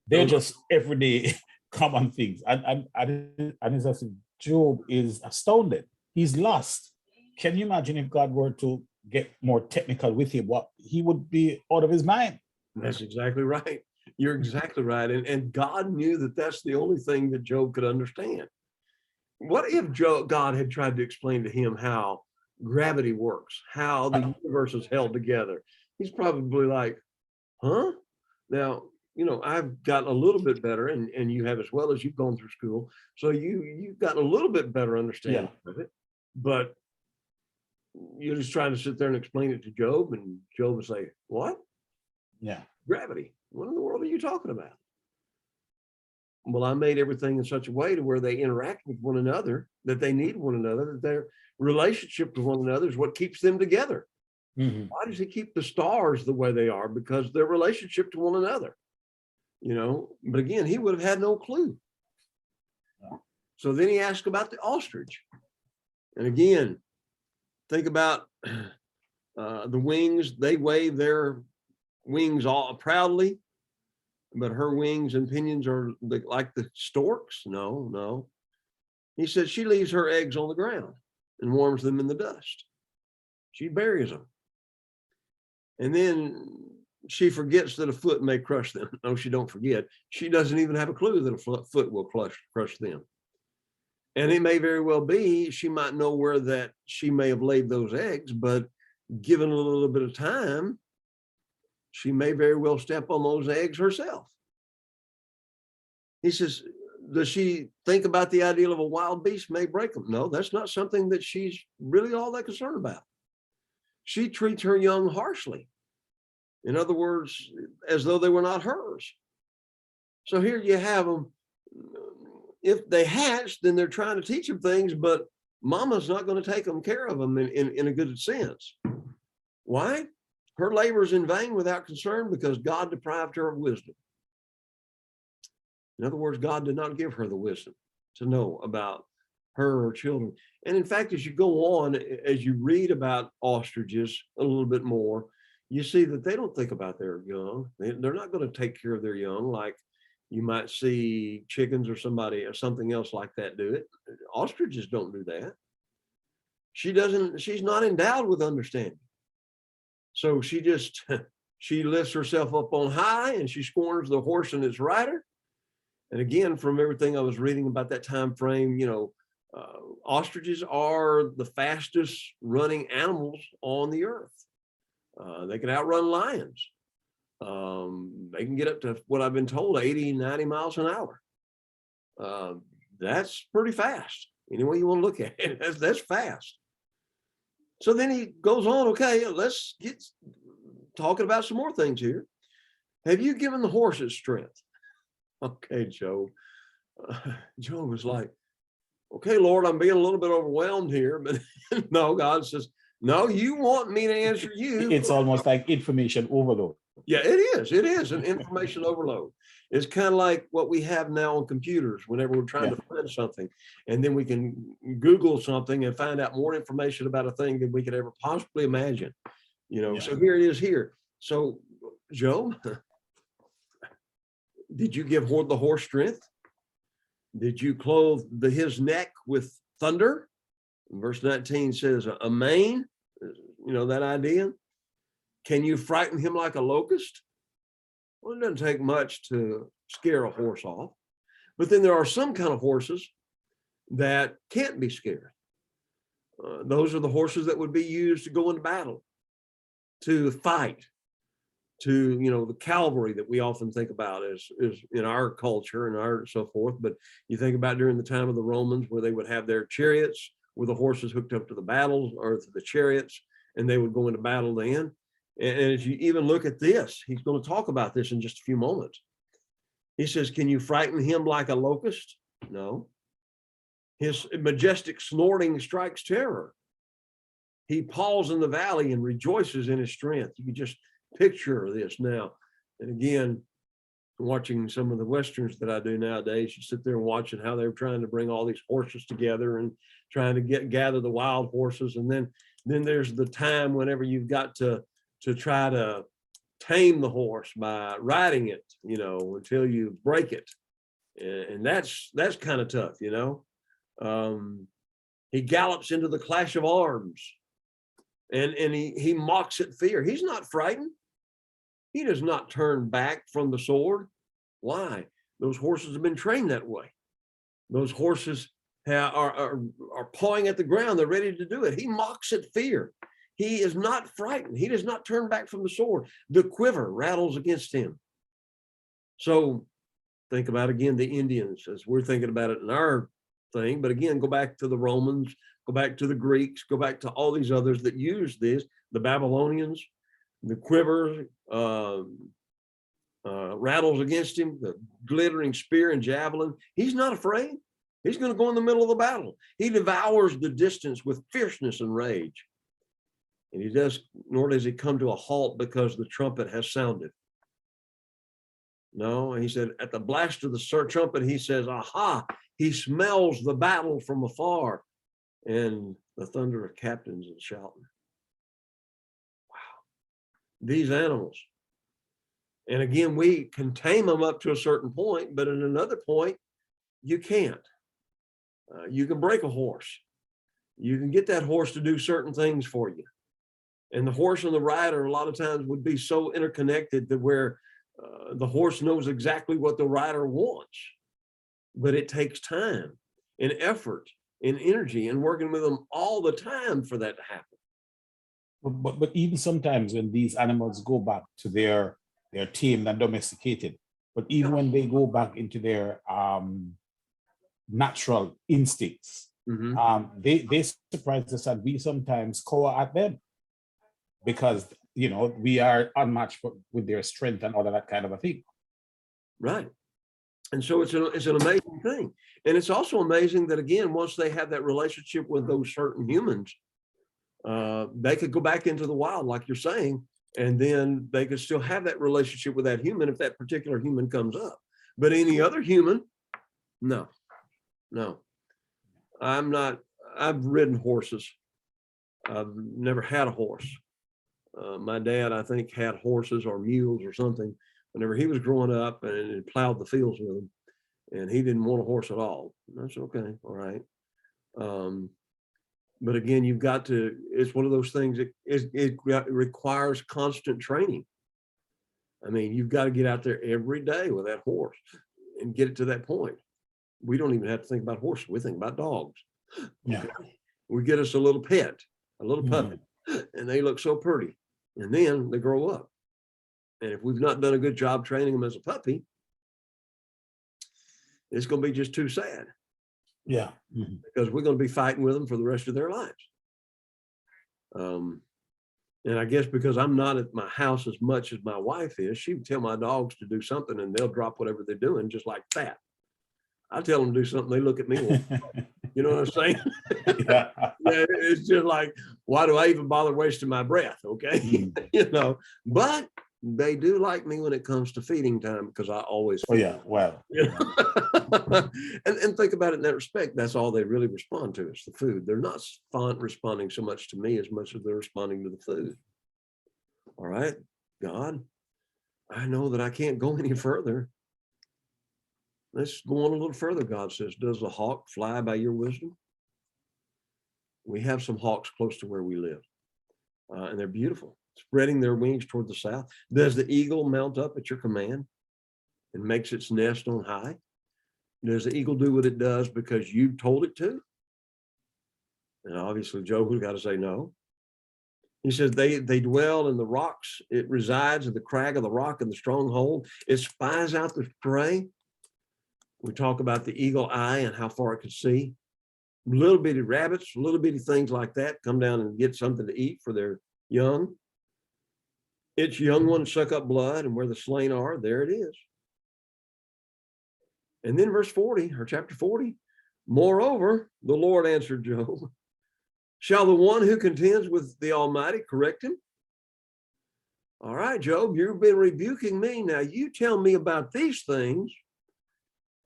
They're just everyday common things. And it's as if Job is astounded. He's lost. Can you imagine if God were to get more technical with him? What he would be out of his mind. That's exactly right. You're exactly right. And God knew that that's the only thing that Job could understand. What if God had tried to explain to him how gravity works, how the universe is held together? He's probably like, huh? Now, I've gotten a little bit better, and you have as well, as you've gone through school. So you've gotten a little bit better understanding of it. But you're just trying to sit there and explain it to Job, and Job would say, what? Yeah. Gravity. What in the world are you talking about? Well, I made everything in such a way to where they interact with one another, that they need one another, that their relationship with one another is what keeps them together. Mm-hmm. Why does he keep the stars the way they are? Because their relationship to one another, but again, he would have had no clue. Yeah. So then he asked about the ostrich. And again, think about the wings. They wave their wings all proudly, but her wings and pinions are like the storks. No. He said she leaves her eggs on the ground and warms them in the dust. She buries them. And then she forgets that a foot may crush them. No, she don't forget. She doesn't even have a clue that a foot will crush them. And it may very well be, she might know where that she may have laid those eggs, but given a little bit of time, she may very well step on those eggs herself. He says, does she think about the idea of a wild beast may break them? No, that's not something that she's really all that concerned about. She treats her young harshly. In other words, as though they were not hers. So here you have them. If they hatch, then they're trying to teach them things, but mama's not going to take them care of them in a good sense. Why? Her labor is in vain without concern, because God deprived her of wisdom. In other words, God did not give her the wisdom to know about her children. And in fact, as you go on, as you read about ostriches a little bit more, you see that they don't think about their young. They're not going to take care of their young like you might see chickens or something else like that do it. Ostriches don't do that. she's not endowed with understanding. So she just, she lifts herself up on high and she scorns the horse and its rider. And again, from everything I was reading about that time frame, ostriches are the fastest running animals on the earth. They can outrun lions. They can get up to what I've been told, 80, 90 miles an hour. That's pretty fast. Any way you want to look at it, that's fast. So then he goes on, okay, let's get talking about some more things here. Have you given the horses strength? Okay, Job. Job was like, okay, Lord, I'm being a little bit overwhelmed here, but no, God says, no, you want me to answer you. It's almost like information overload. Yeah, it is. It is an information overload. It's kind of like what we have now on computers whenever we're trying to find something. And then we can Google something and find out more information about a thing than we could ever possibly imagine. So here it is here. So, Job, did you give the horse strength? Did you clothe his neck with thunder? Verse 19 says a mane, that idea. Can you frighten him like a locust? Well, it doesn't take much to scare a horse off. But then there are some kind of horses that can't be scared. Those are the horses that would be used to go into battle, to fight, to, the cavalry that we often think about as in our culture and our so forth. But you think about during the time of the Romans where they would have their chariots with the horses hooked up to the battles or to the chariots, and they would go into battle then. And as you even look at this, he's going to talk about this in just a few moments. He says, can you frighten him like a locust? No. His majestic snorting strikes terror. He paws in the valley and rejoices in his strength. You can just picture this now. And again, watching some of the Westerns that I do nowadays, you sit there watching how they're trying to bring all these horses together and trying to gather the wild horses. And then there's the time whenever you've got to try to tame the horse by riding it, until you break it. And that's kind of tough, He gallops into the clash of arms and he mocks at fear. He's not frightened. He does not turn back from the sword. Why? Those horses have been trained that way. Those horses are pawing at the ground. They're ready to do it. He mocks at fear. He is not frightened. He does not turn back from the sword. The quiver rattles against him. So think about, again, the Indians as we're thinking about it in our thing. But again, go back to the Romans, go back to the Greeks, go back to all these others that use this, the Babylonians, the quiver rattles against him, the glittering spear and javelin. He's not afraid. He's going to go in the middle of the battle. He devours the distance with fierceness and rage. And nor does he come to a halt because the trumpet has sounded. No, he said, at the blast of the trumpet, he says, aha, he smells the battle from afar and the thunder of captains and shouting. Wow. These animals. And again, we can tame them up to a certain point, but at another point, you can't. You can break a horse. You can get that horse to do certain things for you. And the horse and the rider a lot of times would be so interconnected that where the horse knows exactly what the rider wants, but it takes time and effort and energy and working with them all the time for that to happen. But even sometimes when these animals go back to their tamed and domesticated, but even when they go back into their natural instincts, they surprise us and we sometimes cower at them because we are unmatched with their strength and all of that kind of a thing. Right. And so it's an amazing thing. And it's also amazing that, again, once they have that relationship with those certain humans, they could go back into the wild, like you're saying, and then they could still have that relationship with that human if that particular human comes up. But any other human, no. I've ridden horses. I've never had a horse. My dad, I think, had horses or mules or something whenever he was growing up and plowed the fields with them. And he didn't want a horse at all. That's okay. All right. But again, you've got to, it's one of those things that it requires constant training. I mean, you've got to get out there every day with that horse and get it to that point. We don't even have to think about horses. We think about dogs. Yeah. Okay. We get us a little pet, a little puppy, and they look so pretty. And then they grow up. And if we've not done a good job training them as a puppy, it's going to be just too sad. Yeah. Because we're going to be fighting with them for the rest of their lives. And I guess because I'm not at my house as much as my wife is, she would tell my dogs to do something and they'll drop whatever they're doing just like that. I tell them to do something, they look at me, you know what I'm saying? Yeah. Yeah, it's just like, why do I even bother wasting my breath? Okay. You know, but they do like me when it comes to feeding time because I always Oh yeah, well. you know? and think about it in that respect, that's all they really respond to is the food. They're not responding so much to me as much as they're responding to the food. All right, God, I know that I can't go any further. Let's go on a little further. God says, does the hawk fly by your wisdom? We have some hawks close to where we live, and they're beautiful, spreading their wings toward the south. Does the eagle mount up at your command and makes its nest on high? Does the eagle do what it does because you told it to? And obviously Job has got to say no. He says they dwell in the rocks. It resides in the crag of the rock and the stronghold. It spies out the prey. We talk about the eagle eye and how far it can see. Little bitty rabbits, little bitty things like that come down and get something to eat for their young. Its young ones suck up blood, and where the slain are, there it is. And then verse 40, or chapter 40, moreover, the Lord answered Job, shall the one who contends with the Almighty correct him? All right, Job, you've been rebuking me. Now you tell me about these things,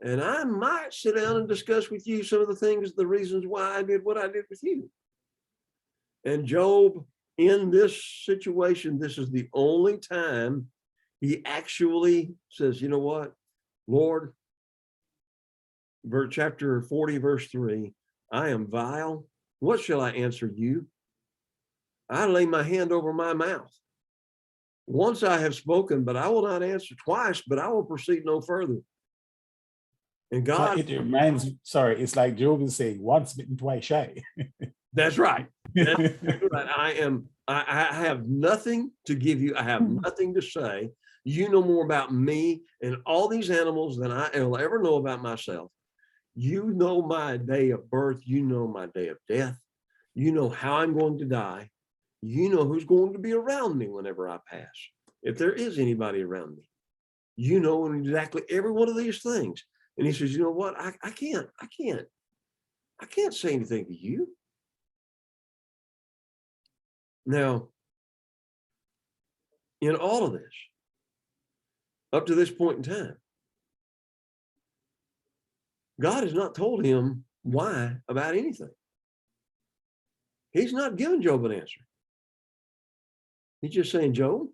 and I might sit down and discuss with you some of the things, the reasons why I did what I did with you. And Job, in this situation, this is the only time he actually says, you know what, Lord, chapter 40, verse 3, I am vile. What shall I answer you? I lay my hand over my mouth. Once I have spoken, but I will not answer. Twice, but I will proceed no further. And God, It reminds me, sorry, it's like Job is saying, once bitten, twice shy. that's right. That's right. I have nothing to give you. I have nothing to say. You know more about me and all these animals than I will ever know about myself. You know my day of birth. You know my day of death. You know how I'm going to die. You know who's going to be around me whenever I pass, if there is anybody around me. You know exactly every one of these things. And he says, you know what? I can't say anything to you. Now, in all of this, up to this point in time, God has not told him why about anything. He's not given Job an answer. He's just saying, Job,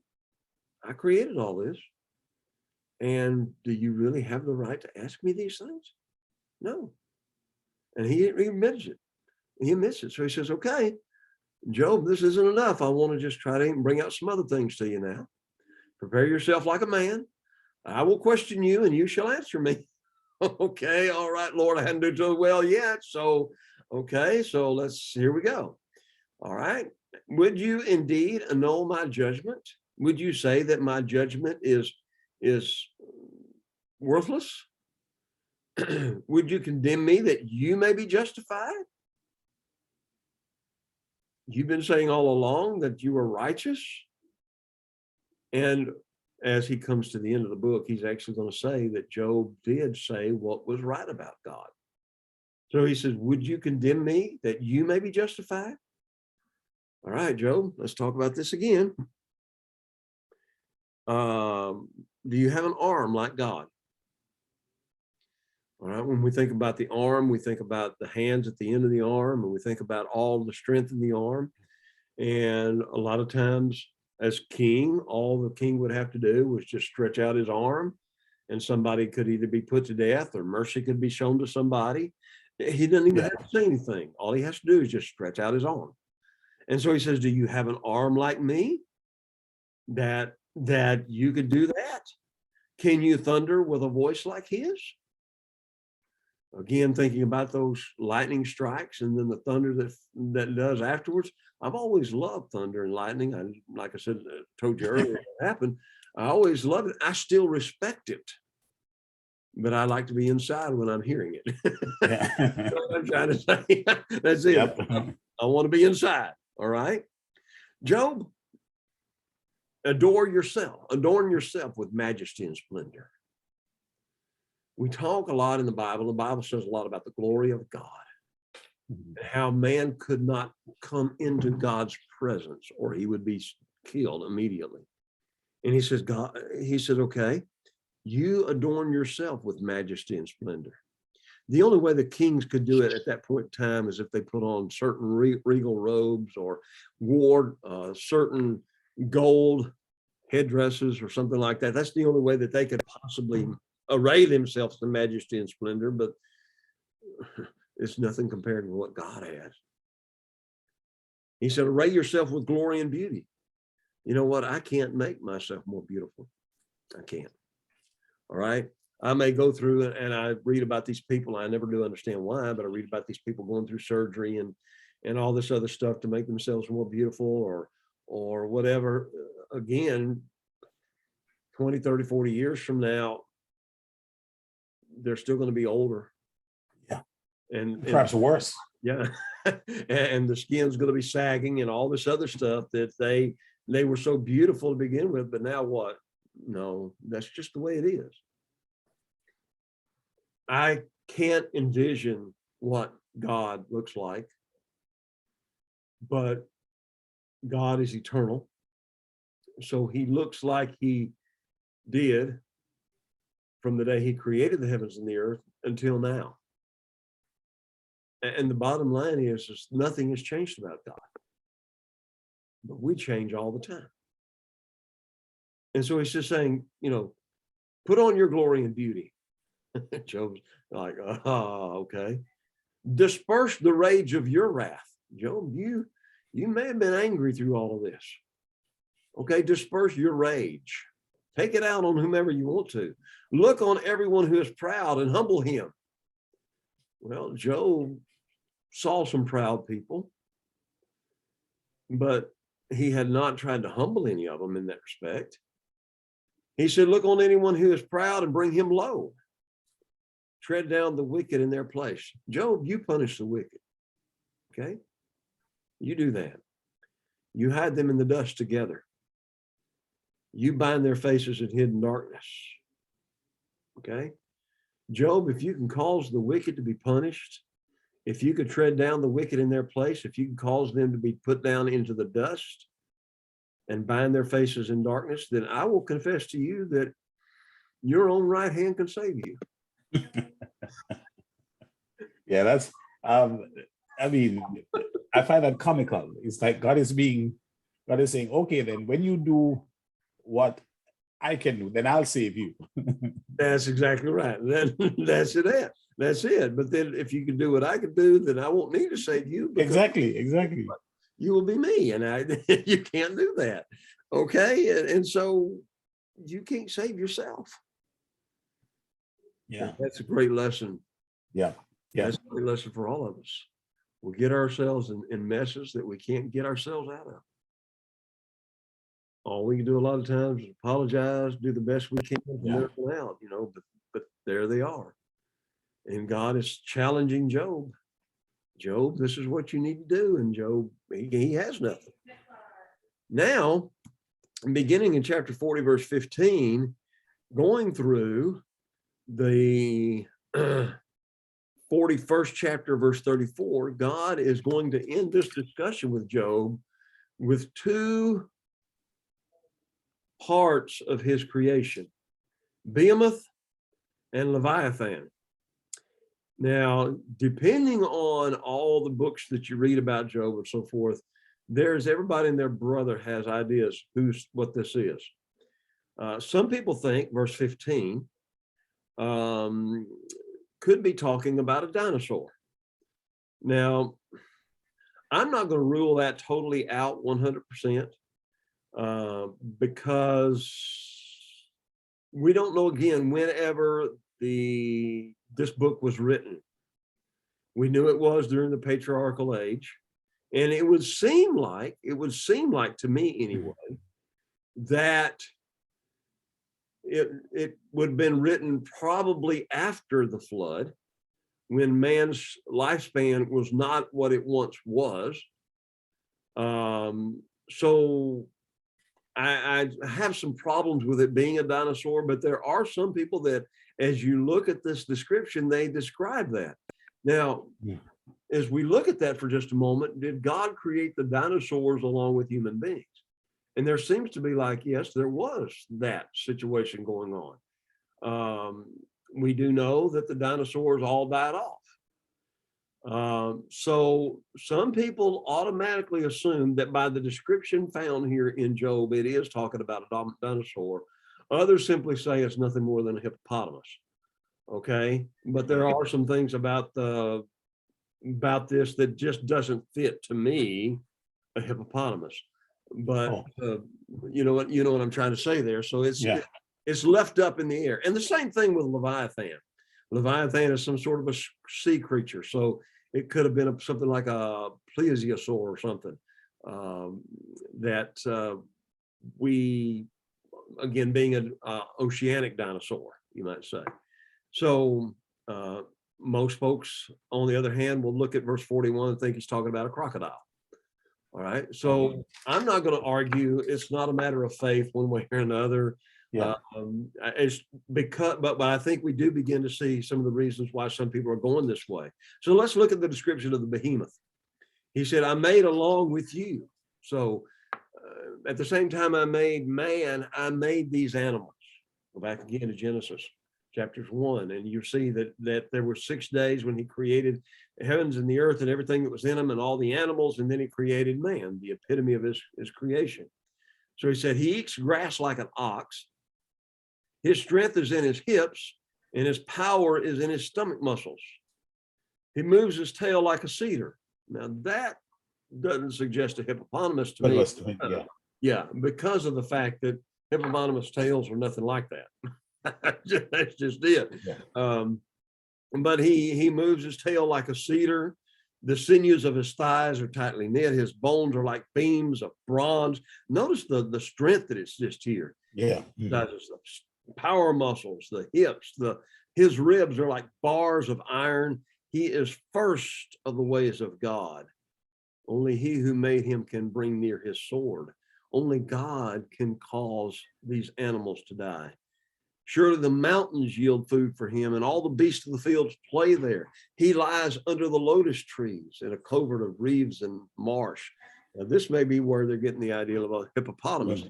I created all this. And do you really have the right to ask me these things? No. And he admits it. He admits it. So he says, okay, Job, this isn't enough. I want to just try to bring out some other things to you now. Prepare yourself like a man. I will question you and you shall answer me. Okay, all right, Lord, I hadn't done so well yet. So, okay, so here we go. All right. Would you indeed annul my judgment? Would you say that my judgment is worthless? Would you condemn me that you may be justified? You've been saying all along that you are righteous. And as he comes to the end of the book, he's actually going to say that Job did say what was right about God. So he says, would you condemn me that you may be justified? All right, Job, let's talk about this again. Do you have an arm like God? All right, when we think about the arm, we think about the hands at the end of the arm, and we think about all the strength in the arm. And a lot of times as king, all the king would have to do was just stretch out his arm, and somebody could either be put to death or mercy could be shown to somebody. He doesn't even Yeah. have to say anything. All he has to do is just stretch out his arm. And so he says, do you have an arm like me that you could do that? Can you thunder with a voice like his? Again, thinking about those lightning strikes and then the thunder that does afterwards. I've always loved thunder and lightning. Like I said, told you earlier, it happened. I always loved it. I still respect it, but I like to be inside when I'm hearing it. Yeah. What I'm trying to say. That's it. Yep. I want to be inside. All right. Job, adorn yourself with majesty and splendor. We talk a lot in the Bible. The Bible says a lot about the glory of God, and how man could not come into God's presence or he would be killed immediately. And he says, okay, you adorn yourself with majesty and splendor. The only way the kings could do it at that point in time is if they put on certain regal robes or wore certain gold headdresses or something like that. That's the only way that they could possibly array themselves to majesty and splendor, but it's nothing compared to what God has. He said, array yourself with glory and beauty. You know what? I can't make myself more beautiful. I can't. All right. I may go through and I read about these people. I never do understand why, but I read about these people going through surgery and all this other stuff to make themselves more beautiful or whatever. Again, 20, 30, 40 years from now, they're still going to be older. Yeah. And perhaps worse. Yeah. And the skin's going to be sagging and all this other stuff that they were so beautiful to begin with, but now what? No, that's just the way it is. I can't envision what God looks like, but God is eternal. So he looks like he did from the day he created the heavens and the earth until now. And the bottom line is nothing has changed about God, but we change all the time. And so he's just saying, put on your glory and beauty. Job's like, okay. Disperse the rage of your wrath. Job, you may have been angry through all of this. Okay, disperse your rage. Take it out on whomever you want to. Look on everyone who is proud and humble him. Well, Job saw some proud people, but he had not tried to humble any of them in that respect. He said, look on anyone who is proud and bring him low. Tread down the wicked in their place. Job, you punish the wicked. Okay? You do that. You hide them in the dust together. You bind their faces in hidden darkness. Okay? Job, if you can cause the wicked to be punished, if you could tread down the wicked in their place, if you can cause them to be put down into the dust and bind their faces in darkness, then I will confess to you that your own right hand can save you. Yeah, that's I mean, I find that comical. It's like God is saying, okay, then when you do what I can do, then I'll save you. That's exactly right. That's it. That's it. But then if you can do what I can do, then I won't need to save you. Exactly. You will be me, and you can't do that. Okay. And so you can't save yourself. Yeah. And that's a great lesson. Yeah. That's a great lesson for all of us. We get ourselves in messes that we can't get ourselves out of. All we can do a lot of times is apologize, do the best we can to move them out, but there they are. And God is challenging Job. Job, this is what you need to do. And Job, he has nothing. Now, beginning in chapter 40, verse 15, going through the 41st chapter, verse 34, God is going to end this discussion with Job with two parts of his creation, Behemoth and Leviathan. Now, depending on all the books that you read about Job and so forth, there's everybody and their brother has ideas what this is. Some people think verse 15 could be talking about a dinosaur. Now, I'm not going to rule that totally out 100%, because we don't know, again, whenever this book was written. We knew it was during the patriarchal age, and it would seem like to me anyway, that it would have been written probably after the flood, when man's lifespan was not what it once was. So I have some problems with it being a dinosaur, but there are some people that, as you look at this description, they describe that. Now, as we look at that for just a moment, did God create the dinosaurs along with human beings? And there seems to be like, yes, there was that situation going on. We do know that the dinosaurs all died off. So some people automatically assume that by the description found here in Job, it is talking about a dinosaur. Others simply say it's nothing more than a hippopotamus. Okay, but there are some things about this that just doesn't fit, to me, a hippopotamus. But you know what I'm trying to say there. So it's left up in the air. And the same thing with Leviathan. Leviathan is some sort of a sea creature, so it could have been something like a plesiosaur or something, that we, again, being an oceanic dinosaur, you might say. So most folks, on the other hand, will look at verse 41 and think he's talking about a crocodile. All right. So I'm not going to argue. It's not a matter of faith one way or another. It's because, but I think we do begin to see some of the reasons why some people are going this way. So let's look at the description of the behemoth. He said, I made along with you. So at the same time I made man, I made these animals. Go back again to Genesis chapters 1, and you see that there were 6 days when he created the heavens and the earth and everything that was in them and all the animals, and then he created man, the epitome of his creation. So he said, he eats grass like an ox. His strength is in his hips, and his power is in his stomach muscles. He moves his tail like a cedar. Now that doesn't suggest a hippopotamus to me. Yeah, because of the fact that hippopotamus tails are nothing like that. That's just it. But he moves his tail like a cedar. The sinews of his thighs are tightly knit. His bones are like beams of bronze. Notice the strength that it's just here. The power muscles, the hips, his ribs are like bars of iron. He is first of the ways of God. Only he who made him can bring near his sword. Only God can cause these animals to die. Surely the mountains yield food for him, and all the beasts of the fields play there. He lies under the lotus trees in a covert of reeds and marsh. Now, this may be where they're getting the idea of a hippopotamus,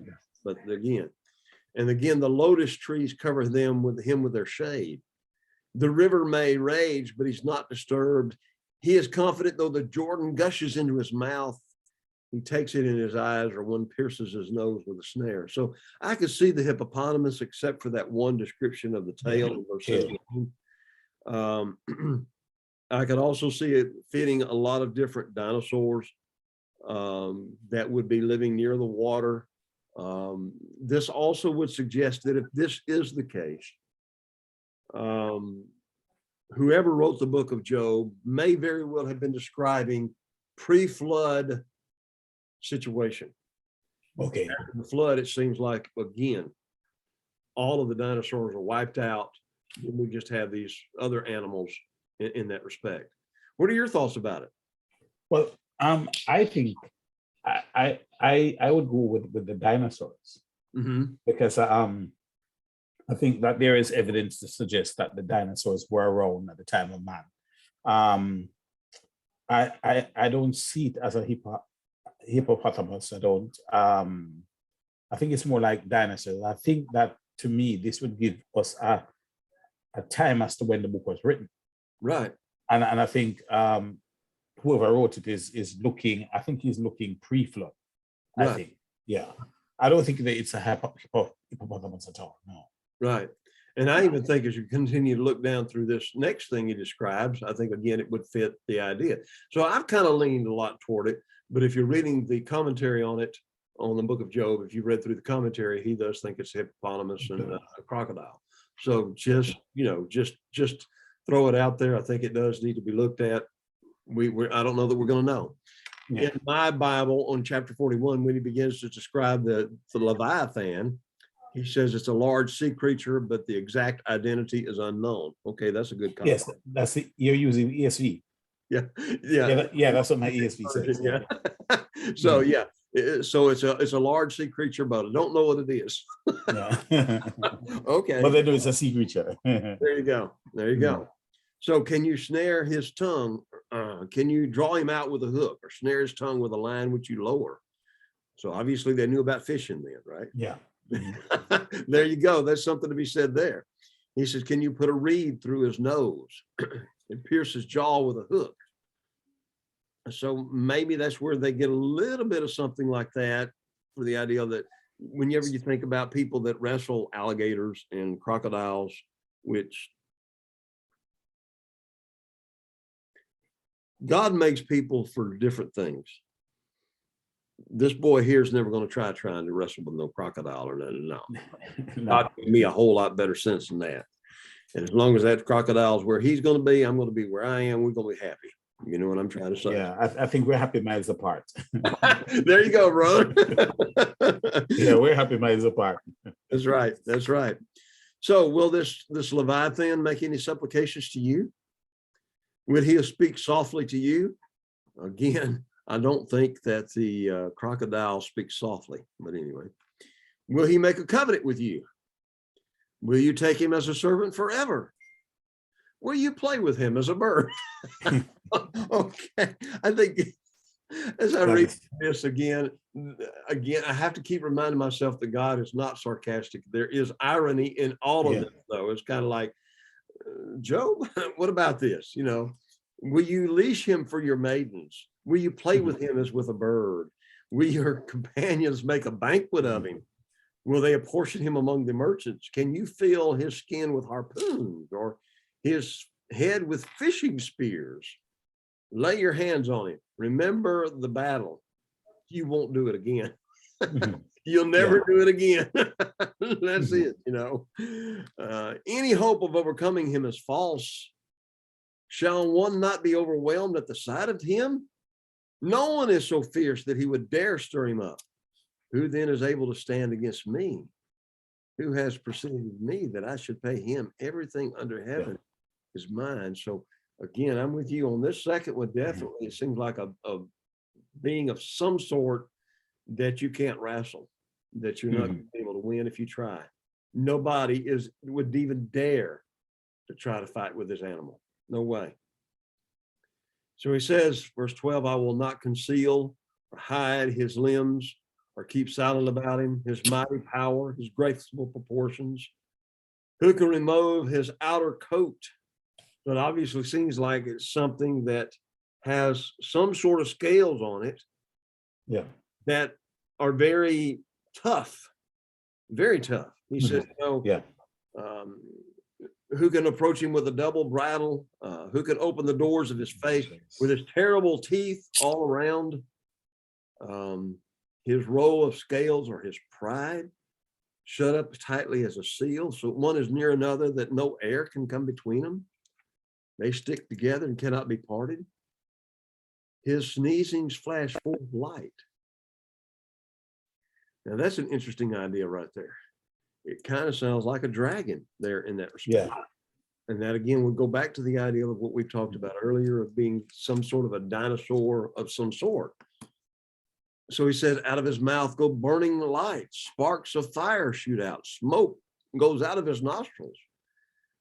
but again, the lotus trees cover him with their shade. The river may rage, but he's not disturbed. He is confident, though the Jordan gushes into his mouth. He takes it in his eyes, or one pierces his nose with a snare. So I could see the hippopotamus, except for that one description of the tail in verse 17. I could also see it fitting a lot of different dinosaurs that would be living near the water. This also would suggest that if this is the case, whoever wrote the book of Job may very well have been describing pre-flood situation. After the flood, it seems like, again, all of the dinosaurs are wiped out, and we just have these other animals in that respect. What are your thoughts about it? Well, I think I would go with the dinosaurs, because I think that there is evidence to suggest that the dinosaurs were around at the time of man. I don't see it as a hippopotamus. I don't. I think it's more like dinosaurs. I think that, to me, this would give us a time as to when the book was written. Right. And I think whoever wrote it is looking. I think he's looking pre-flood. Right. I think. Yeah. I don't think that it's a hippopotamus at all. No. Right. And I even think as you continue to look down through this next thing he describes, I think again it would fit the idea. So I've kind of leaned a lot toward it. But if you're reading the commentary on it, on the book of Job, if you've read through the commentary, he does think it's a hippopotamus and a crocodile. So just, just throw it out there. I think it does need to be looked at. I don't know that we're going to know. Yeah. In my Bible, on chapter 41, when he begins to describe the Leviathan, he says it's a large sea creature, but the exact identity is unknown. Okay, that's a good comment. Yes, that's it. You're using ESV. Yeah, Yeah, that's what my ESV says. yeah. So yeah, so it's a large sea creature, but I don't know what it is. Yeah. Okay, But they know it's a sea creature. there you go. There you go. So can you snare his tongue? Can you draw him out with a hook or snare his tongue with a line which you lower? So obviously they knew about fishing then, right? Yeah. There you go. That's something to be said there. He says, can you put a reed through his nose and pierce his jaw with a hook? So maybe that's where they get a little bit of something like that for the idea that whenever you think about people that wrestle alligators and crocodiles, which God makes people for different things. This boy here is never going to try trying to wrestle with no crocodile or nothing. No, God gave me a whole lot better sense than that. And as long as that crocodile's where he's going to be, I'm going to be where I am. We're going to be happy. You know what I'm trying to say? Yeah, I think we're happy miles apart. There you go, brother. Yeah, we're happy miles apart. That's right. That's right. So will this Leviathan make any supplications to you? Would he speak softly to you? Again, I don't think that the crocodile speaks softly, but anyway. Will he make a covenant with you? Will you take him as a servant forever? Will you play with him as a bird? Okay, I think as I read this again, I have to keep reminding myself that God is not sarcastic. There is irony in all of this, though. It's kind of like, Job, what about this? Will you leash him for your maidens? Will you play with him as with a bird? Will your companions make a banquet of him? Will they apportion him among the merchants? Can you fill his skin with harpoons or his head with fishing spears? Lay your hands on him. Remember the battle. You won't do it again. You'll never do it again. That's it, Any hope of overcoming him is false. Shall one not be overwhelmed at the sight of him? No one is so fierce that he would dare stir him up. Who then is able to stand against me? Who has preceded me that I should pay him? Everything under heaven is mine. So again, I'm with you on this second one. Definitely, it seems like a being of some sort that you can't wrestle, that you're not going to be able to win if you try. Nobody would even dare to try to fight with this animal. No way. So he says, verse 12, I will not conceal or hide his limbs or keep silent about him, his mighty power, his graceful proportions. Who can remove his outer coat? So it obviously seems like it's something that has some sort of scales on it. Yeah. That are very tough, very tough. He says, who can approach him with a double bridle? Who can open the doors of his face with his terrible teeth all around? His row of scales or his pride, shut up tightly as a seal. So one is near another that no air can come between them. They stick together and cannot be parted. His sneezings flash forth light. Now that's an interesting idea right there. It kind of sounds like a dragon there in that respect. Yeah. And that again would go back to the idea of what we talked about earlier of being some sort of a dinosaur of some sort. So he says, out of his mouth go burning light, sparks of fire shoot out, smoke goes out of his nostrils.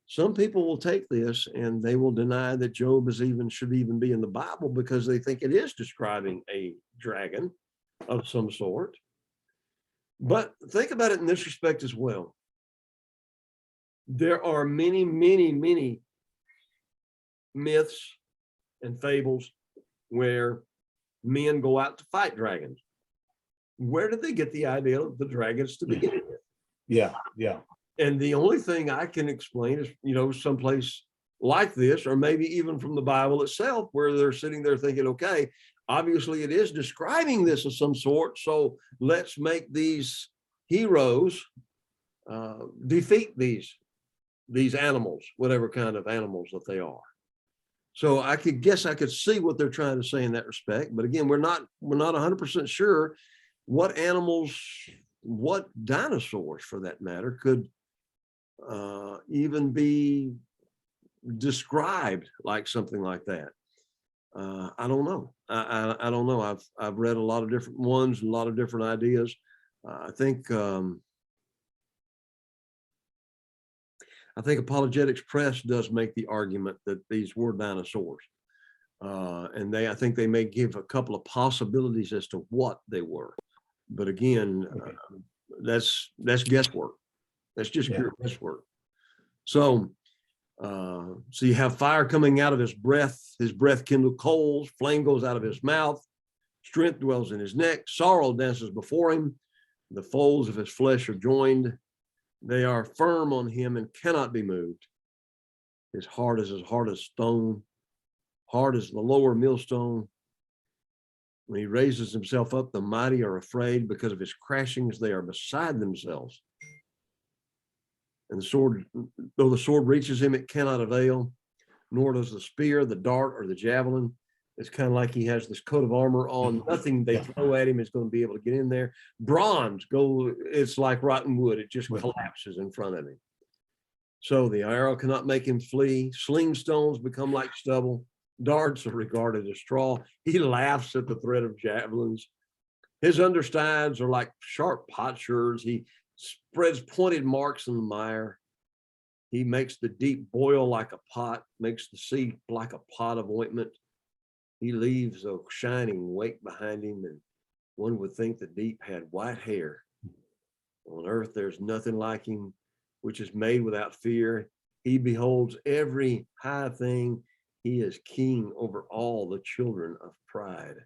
Some people will take this and they will deny that Job should even be in the Bible because they think it is describing a dragon of some sort. But think about it in this respect as well. There are many, many, many myths and fables where men go out to fight dragons. Where did they get the idea of the dragons to begin with? Yeah. And the only thing I can explain is, someplace like this, or maybe even from the Bible itself, where they're sitting there thinking, okay, obviously it is describing this of some sort. So let's make these heroes defeat these animals, whatever kind of animals that they are. So I could see what they're trying to say in that respect. But again, we're not 100% sure what animals, what dinosaurs for that matter, could even be described like something like that. I don't know. I don't know. I've read a lot of different ones, a lot of different ideas. I think Apologetics Press does make the argument that these were dinosaurs, and I think they may give a couple of possibilities as to what they were. But again, that's guesswork. That's just pure guesswork. So you have fire coming out of his breath kindled coals, flame goes out of his mouth, strength dwells in his neck, sorrow dances before him, the folds of his flesh are joined, they are firm on him and cannot be moved. His heart is as hard as stone, hard as the lower millstone. When he raises himself up, the mighty are afraid. Because of his crashings, they are beside themselves. And though the sword reaches him, it cannot avail, nor does the spear, the dart, or the javelin. It's kind of like he has this coat of armor on. Nothing they throw at him is going to be able to get in there. Bronze, it's like rotten wood. It just collapses in front of him. So the arrow cannot make him flee. Sling stones become like stubble. Darts are regarded as straw. He laughs at the threat of javelins. His undersides are like sharp potsherds. He spreads pointed marks in the mire. He makes the deep boil like a pot, makes the sea like a pot of ointment. He leaves a shining wake behind him, and one would think the deep had white hair. On earth, there's nothing like him, which is made without fear. He beholds every high thing. He is king over all the children of pride.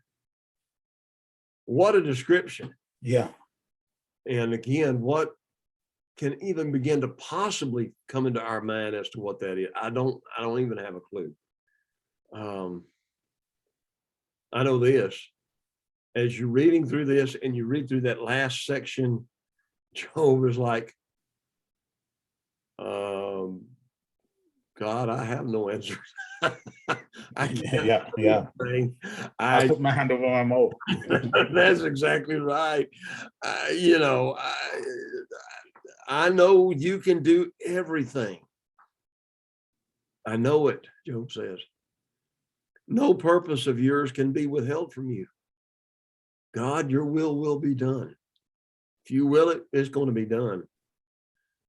What a description. Yeah. And again, what can even begin to possibly come into our mind as to what that is? I don't even have a clue. I know this, as you're reading through this and you read through that last section, Job is like, God, I have no answers. I can't. I put my hand over my mouth. That's exactly right. I know you can do everything. I know it, Job says. No purpose of yours can be withheld from you. God, your will be done. If you will it, it's going to be done.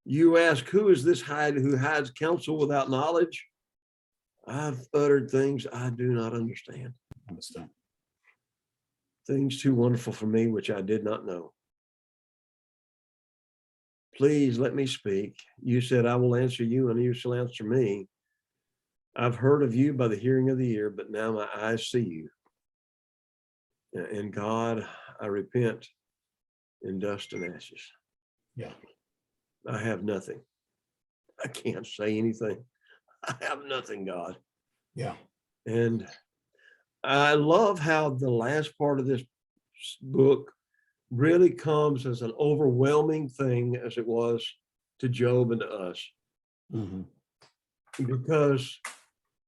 You ask, who is this who hides counsel without knowledge? I've uttered things I do not understand. Things too wonderful for me, which I did not know. Please let me speak. You said, I will answer you and you shall answer me. I've heard of you by the hearing of the ear, but now my eyes see you. And God, I repent in dust and ashes. Yeah. I have nothing. I can't say anything. I have nothing, God. Yeah. And I love how the last part of this book really comes as an overwhelming thing, as it was to Job and to us. Mm-hmm. Because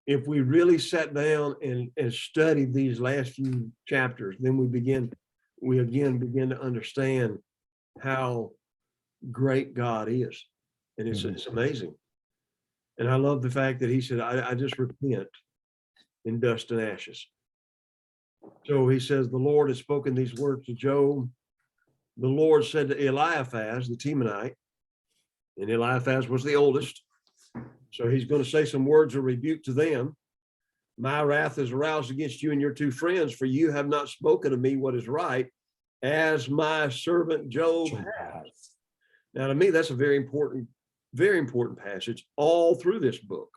if we really sat down and studied these last few chapters, then we again begin to understand how great God is. And it's amazing. And I love the fact that he said, I just repent in dust and ashes. So he says, the Lord has spoken these words to Job. The Lord said to Eliphaz, the Temanite, and Eliphaz was the oldest. So he's going to say some words of rebuke to them. My wrath is aroused against you and your two friends, for you have not spoken of me what is right, as my servant Job has. Now, to me, that's a very important passage all through this book.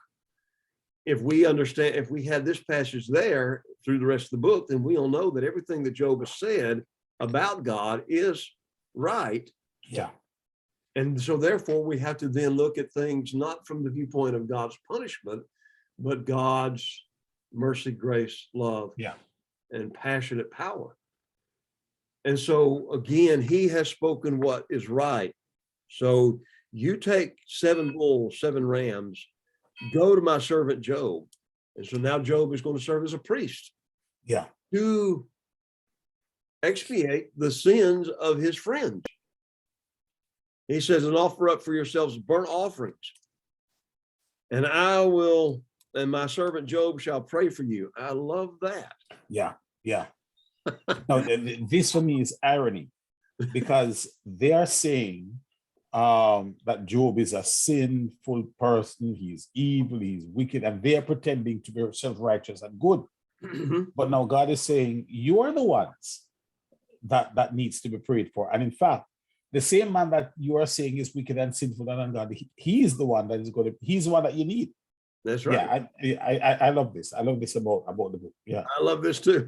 If we had this passage there through the rest of the book, then we'll know that everything that Job has said about God is right. Yeah. And so therefore we have to then look at things not from the viewpoint of God's punishment, but God's mercy, grace, love, Yeah. and passionate power. And so again, he has spoken what is right. So you take 7 bulls, 7 rams, go to my servant Job. And so now Job is going to serve as a priest. Yeah. To expiate the sins of his friends. He says, and offer up for yourselves burnt offerings. And and my servant Job shall pray for you. I love that. Yeah. Yeah. Now, this for me is irony, because they are saying that Job is a sinful person, he's evil, he's wicked, and they are pretending to be self-righteous and good. But now God is saying, you are the ones that needs to be prayed for. And in fact, the same man that you are saying is wicked and sinful and ungodly, he is the one that is going to, he's the one that you need. That's right. Yeah, I love this. I love this about the book. Yeah. I love this too.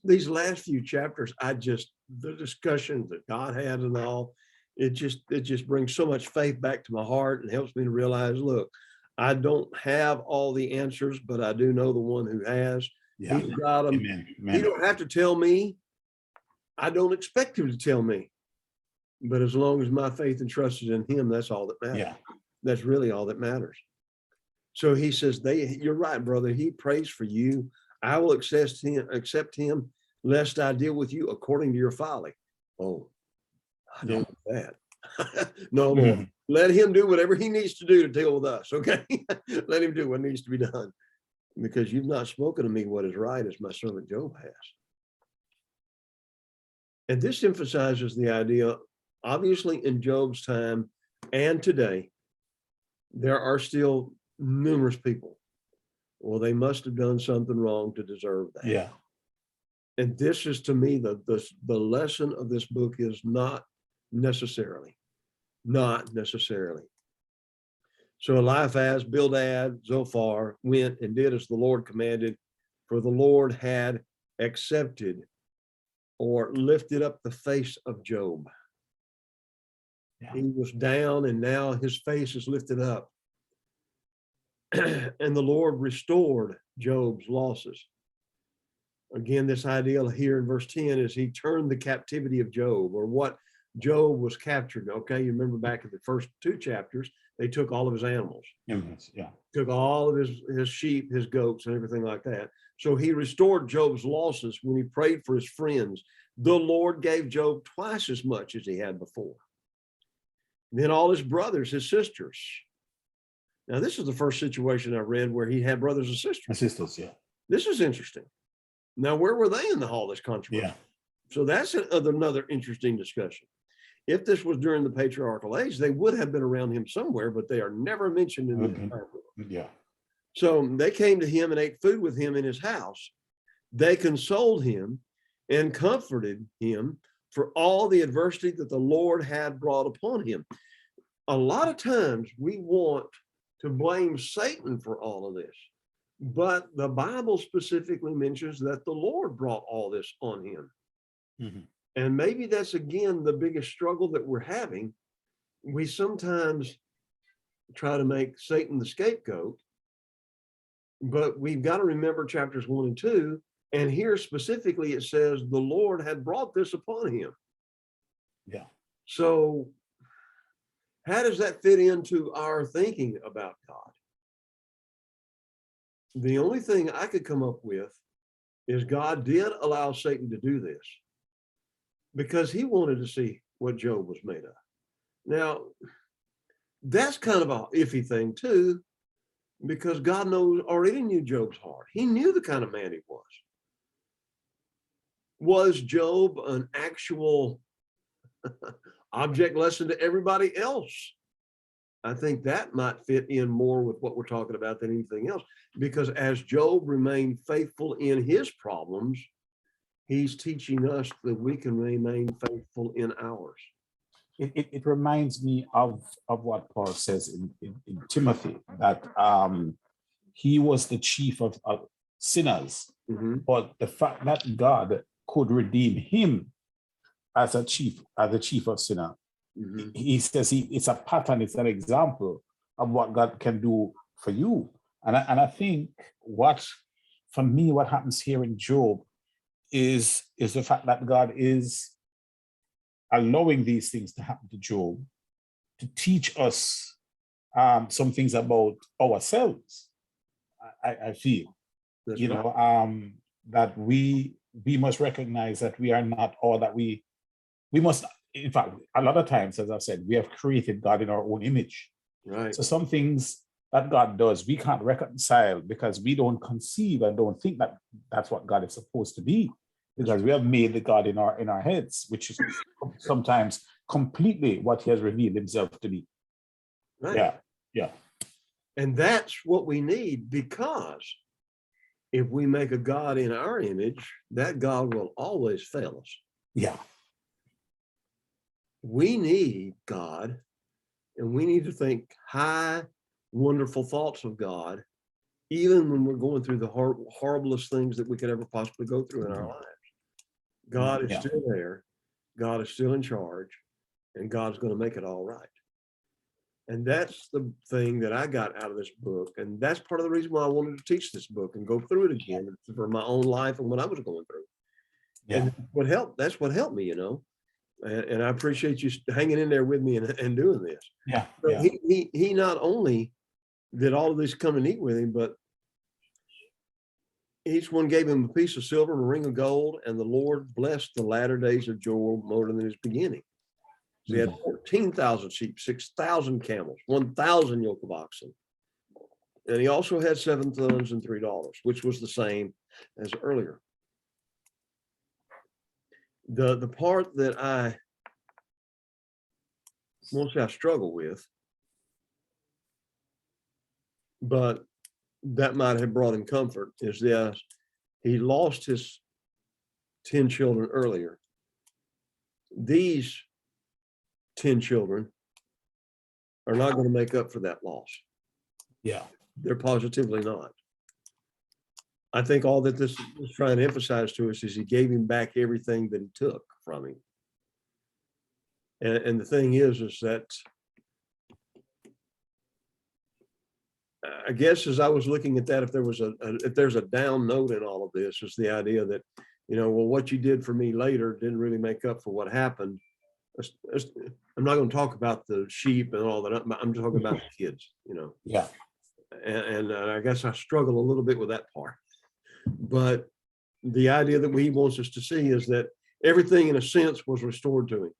These last few chapters, the discussions that God had and all, it just brings so much faith back to my heart and helps me to realize, look, I don't have all the answers, but I do know the one who has. Yeah. He's got them. Amen. Amen. He don't have to tell me. I don't expect him to tell me. But as long as my faith and trust is in him, that's all that matters. Yeah. That's really all that matters. So he says, you're right, brother. He prays for you. I will accept him, lest I deal with you according to your folly. Oh, I don't do that. No more. Mm-hmm. Let him do whatever he needs to do to deal with us. Okay. Let him do what needs to be done. Because you've not spoken to me what is right, as my servant Job has. And this emphasizes the idea, obviously in Job's time and today, there are still numerous people. Well, they must have done something wrong to deserve that. Yeah. And this is, to me, the lesson of this book is not necessarily. So Eliphaz, Bildad, Zophar went and did as the Lord commanded, for the Lord had accepted or lifted up the face of Job. Yeah. He was down and now his face is lifted up. And the Lord restored Job's losses. Again, this idea here in verse 10 is he turned the captivity of Job, or what Job was captured. Okay, you remember back in the first 2 chapters, they took all of his animals. Yeah. Took all of his sheep, his goats, and everything like that. So he restored Job's losses when he prayed for his friends. The Lord gave Job twice as much as he had before. Then all his brothers, his sisters. Now, this is the first situation I read where he had brothers and sisters. Sisters, yeah. This is interesting. Now, where were they in all this controversy? Yeah. So that's another interesting discussion. If this was during the patriarchal age, they would have been around him somewhere, but they are never mentioned in the entire book. Yeah. So they came to him and ate food with him in his house. They consoled him and comforted him for all the adversity that the Lord had brought upon him. A lot of times we want to blame Satan for all of this, but the Bible specifically mentions that the Lord brought all this on him. Mm-hmm. And maybe that's, again, the biggest struggle that we're having. We sometimes try to make Satan the scapegoat, but we've got to remember chapters 1 and 2. And here specifically, it says the Lord had brought this upon him. Yeah. So how does that fit into our thinking about God? The only thing I could come up with is God did allow Satan to do this because he wanted to see what Job was made of. Now, that's kind of an iffy thing too, because God already knew Job's heart. He knew the kind of man he was. Was Job an actual object lesson to everybody else? I think that might fit in more with what we're talking about than anything else, because as Job remained faithful in his problems, he's teaching us that we can remain faithful in ours. It reminds me of what Paul says in Timothy, that he was the chief of sinners, mm-hmm. But the fact that God could redeem him as a chief of sinners Mhm. He says it's a pattern, it's an example of what God can do for you. And I think for me, what happens here in Job is the fact that God is allowing these things to happen to Job to teach us some things about ourselves. I feel, That's you right. know, that we must recognize that we are not all that we must. In fact, a lot of times, as I've said, we have created God in our own image. Right. So some things that God does, we can't reconcile because we don't conceive and don't think that that's what God is supposed to be, because we have made the God in our heads, which is sometimes completely what He has revealed Himself to be. Right. Yeah, yeah, And that's what we need, because if we make a God in our image, that God will always fail us. yeah, We need God, and we need to think high, wonderful thoughts of God, even when we're going through the horriblest things that we could ever possibly go through in our lives. God is yeah, still there. God is still in charge, and God's going to make it all right. And that's the thing that I got out of this book. And that's part of the reason why I wanted to teach this book and go through it again for my own life and what I was going through. yeah, And that's what helped me, and I appreciate you hanging in there with me and doing this. yeah, So yeah. he not only did all of this come and eat with him, but each one gave him a piece of silver and a ring of gold, and the Lord blessed the latter days of Job more than his beginning. So he had 14,000 sheep, 6,000 camels, 1,000 yoke of oxen. And he also had 7 sons and 3 daughters, which was the same as earlier. The part that I won't say I struggle with, but that might have brought him comfort, is this: he lost his 10 children earlier. These 10 children are not going to make up for that loss. Yeah. They're positively not. I think all that this is trying to emphasize to us is he gave him back everything that he took from him. And the thing is that I guess as I was looking at that, if there's a down note in all of this, is the idea that, well, what you did for me later didn't really make up for what happened. I'm not going to talk about the sheep and all that. I'm talking about the kids, Yeah. And I guess I struggle a little bit with that part. But the idea that he wants us to see is that everything, in a sense, was restored to him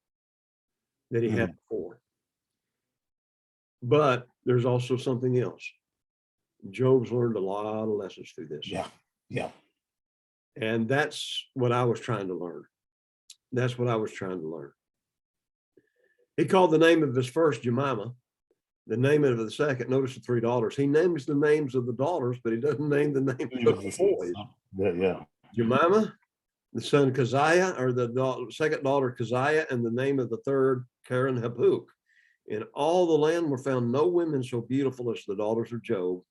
that he had before. But there's also something else. Job's learned a lot of lessons through this. Yeah. Yeah. And that's what I was trying to learn. That's what I was trying to learn. He called the name of his first Jemima, the name of the second. Notice the 3 daughters. He names the names of the daughters, but he doesn't name the names of the boys. Yeah. Yeah. Jemima, the son Keziah, or the second daughter Keziah, and the name of the third Karen Hapuk. In all the land were found no women so beautiful as the daughters of Job.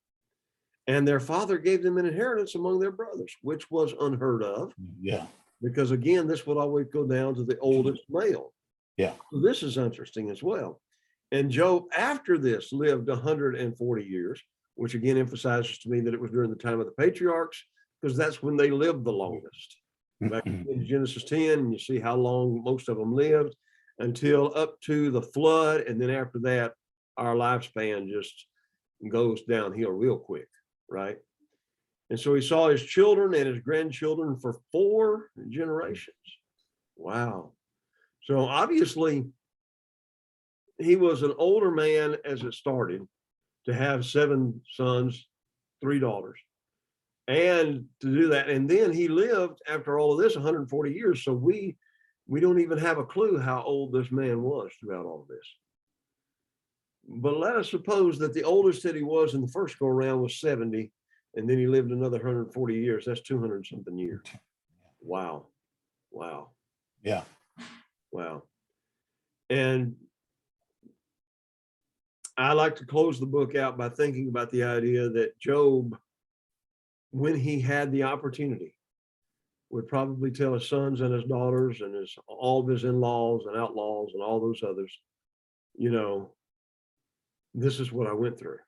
And their father gave them an inheritance among their brothers, which was unheard of. Yeah. Because again, this would always go down to the oldest male. Yeah. So this is interesting as well. And Job, after this, lived 140 years, which again emphasizes to me that it was during the time of the patriarchs, because that's when they lived the longest. Back in Genesis 10, and you see how long most of them lived, until up to the flood. And then after that, our lifespan just goes downhill real quick, right? And so he saw his children and his grandchildren for 4 generations. Wow. So obviously, he was an older man as it started, to have 7 sons, 3 daughters, and to do that. And then he lived, after all of this, 140 years. So we don't even have a clue how old this man was throughout all of this. But let us suppose that the oldest that he was in the first go around was 70, and then he lived another 140 years. That's 200 something years. Wow. Wow. Yeah. Wow. And I like to close the book out by thinking about the idea that Job, when he had the opportunity, would probably tell his sons and his daughters and all of his in-laws and outlaws and all those others you know, this is what I went through.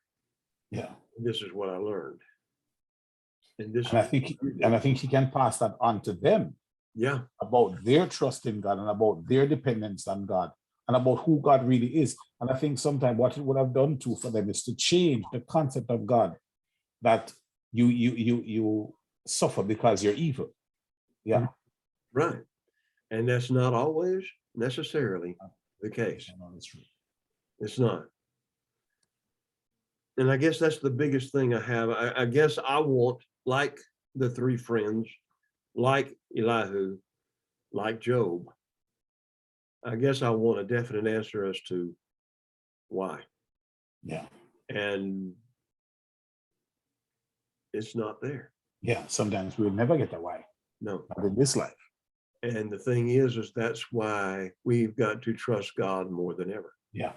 Yeah. This is what I learned. And this And I is think, and I think he can pass that on to them yeah, about their trust in God and about their dependence on God and about who God really is. And I think sometimes what it would have done too for them is to change the concept of God, that you suffer because you're evil. Yeah. right. And that's not always necessarily the case. It's not. And I guess that's the biggest thing I have. I guess I want, like the three friends, like Elihu, like Job, I guess I want a definite answer as to why. Yeah. And it's not there. Yeah. Sometimes we'll never get that why. No. Not in this life. And the thing is that's why we've got to trust God more than ever. Yeah.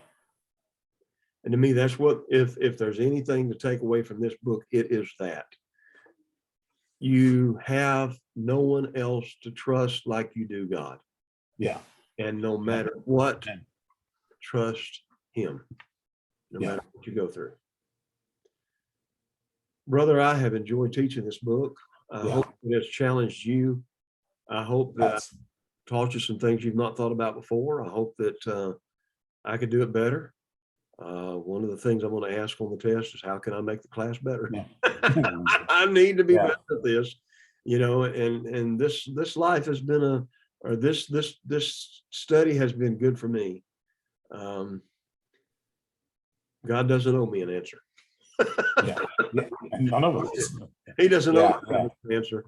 And to me, that's what, if there's anything to take away from this book, it is that you have no one else to trust like you do God. Yeah. And no matter what, Amen. trust him, no Yeah. matter what you go through. Brother, I have enjoyed teaching this book. I Yeah. hope it has challenged you. I hope that That's, I taught you some things you've not thought about before. I hope that I could do it better. One of the things I'm going to ask on the test is, how can I make the class better? yeah. I need to be Yeah. better at this, you know, and this life has been this study has been good for me. God doesn't owe me an answer. Yeah. Yeah. None of us. He doesn't Yeah, owe me an answer.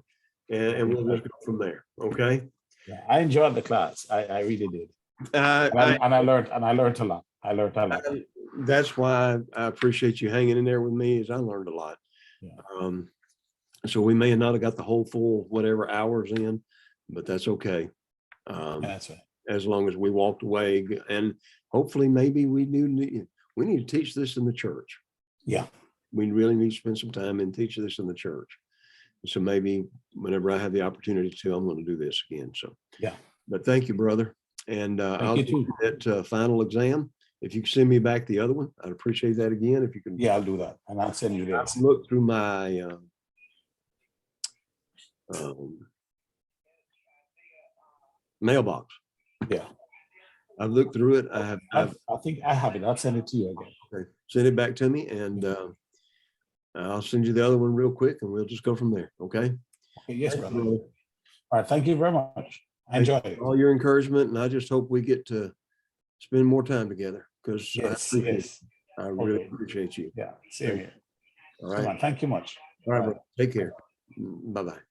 And we'll just go from there. Okay. Yeah. I enjoyed the class. I really did. I, And I learned a lot. I learned a lot. that's why I appreciate you hanging in there with me, is I learned a lot. Yeah. So we may not have got the whole full whatever hours in, but that's okay. That's right. As long as we walked away, and hopefully maybe we need to teach this in the church. Yeah. We really need to spend some time and teach this in the church. So maybe whenever I have the opportunity to, I'm going to do this again. So Yeah. but thank you, brother. And I'll you get too. that final exam. If you can send me back the other one, I'd appreciate that again. If you can, Yeah, I'll do that. And I'll send you this. look through my mailbox. Yeah. I've looked through it. I think I have it. I'll send it to you again. Okay. Send it back to me, and I'll send you the other one real quick, and we'll just go from there. Okay. Okay, yes, Thank brother. you, All right. Thank you very much. I enjoyed it. all your encouragement, and I just hope we get to spend more time together, because Yes. yes, I really Okay. appreciate you. Yeah. Same here. All Come right. on. Thank you much. All right, bro. Take care. Bye-bye.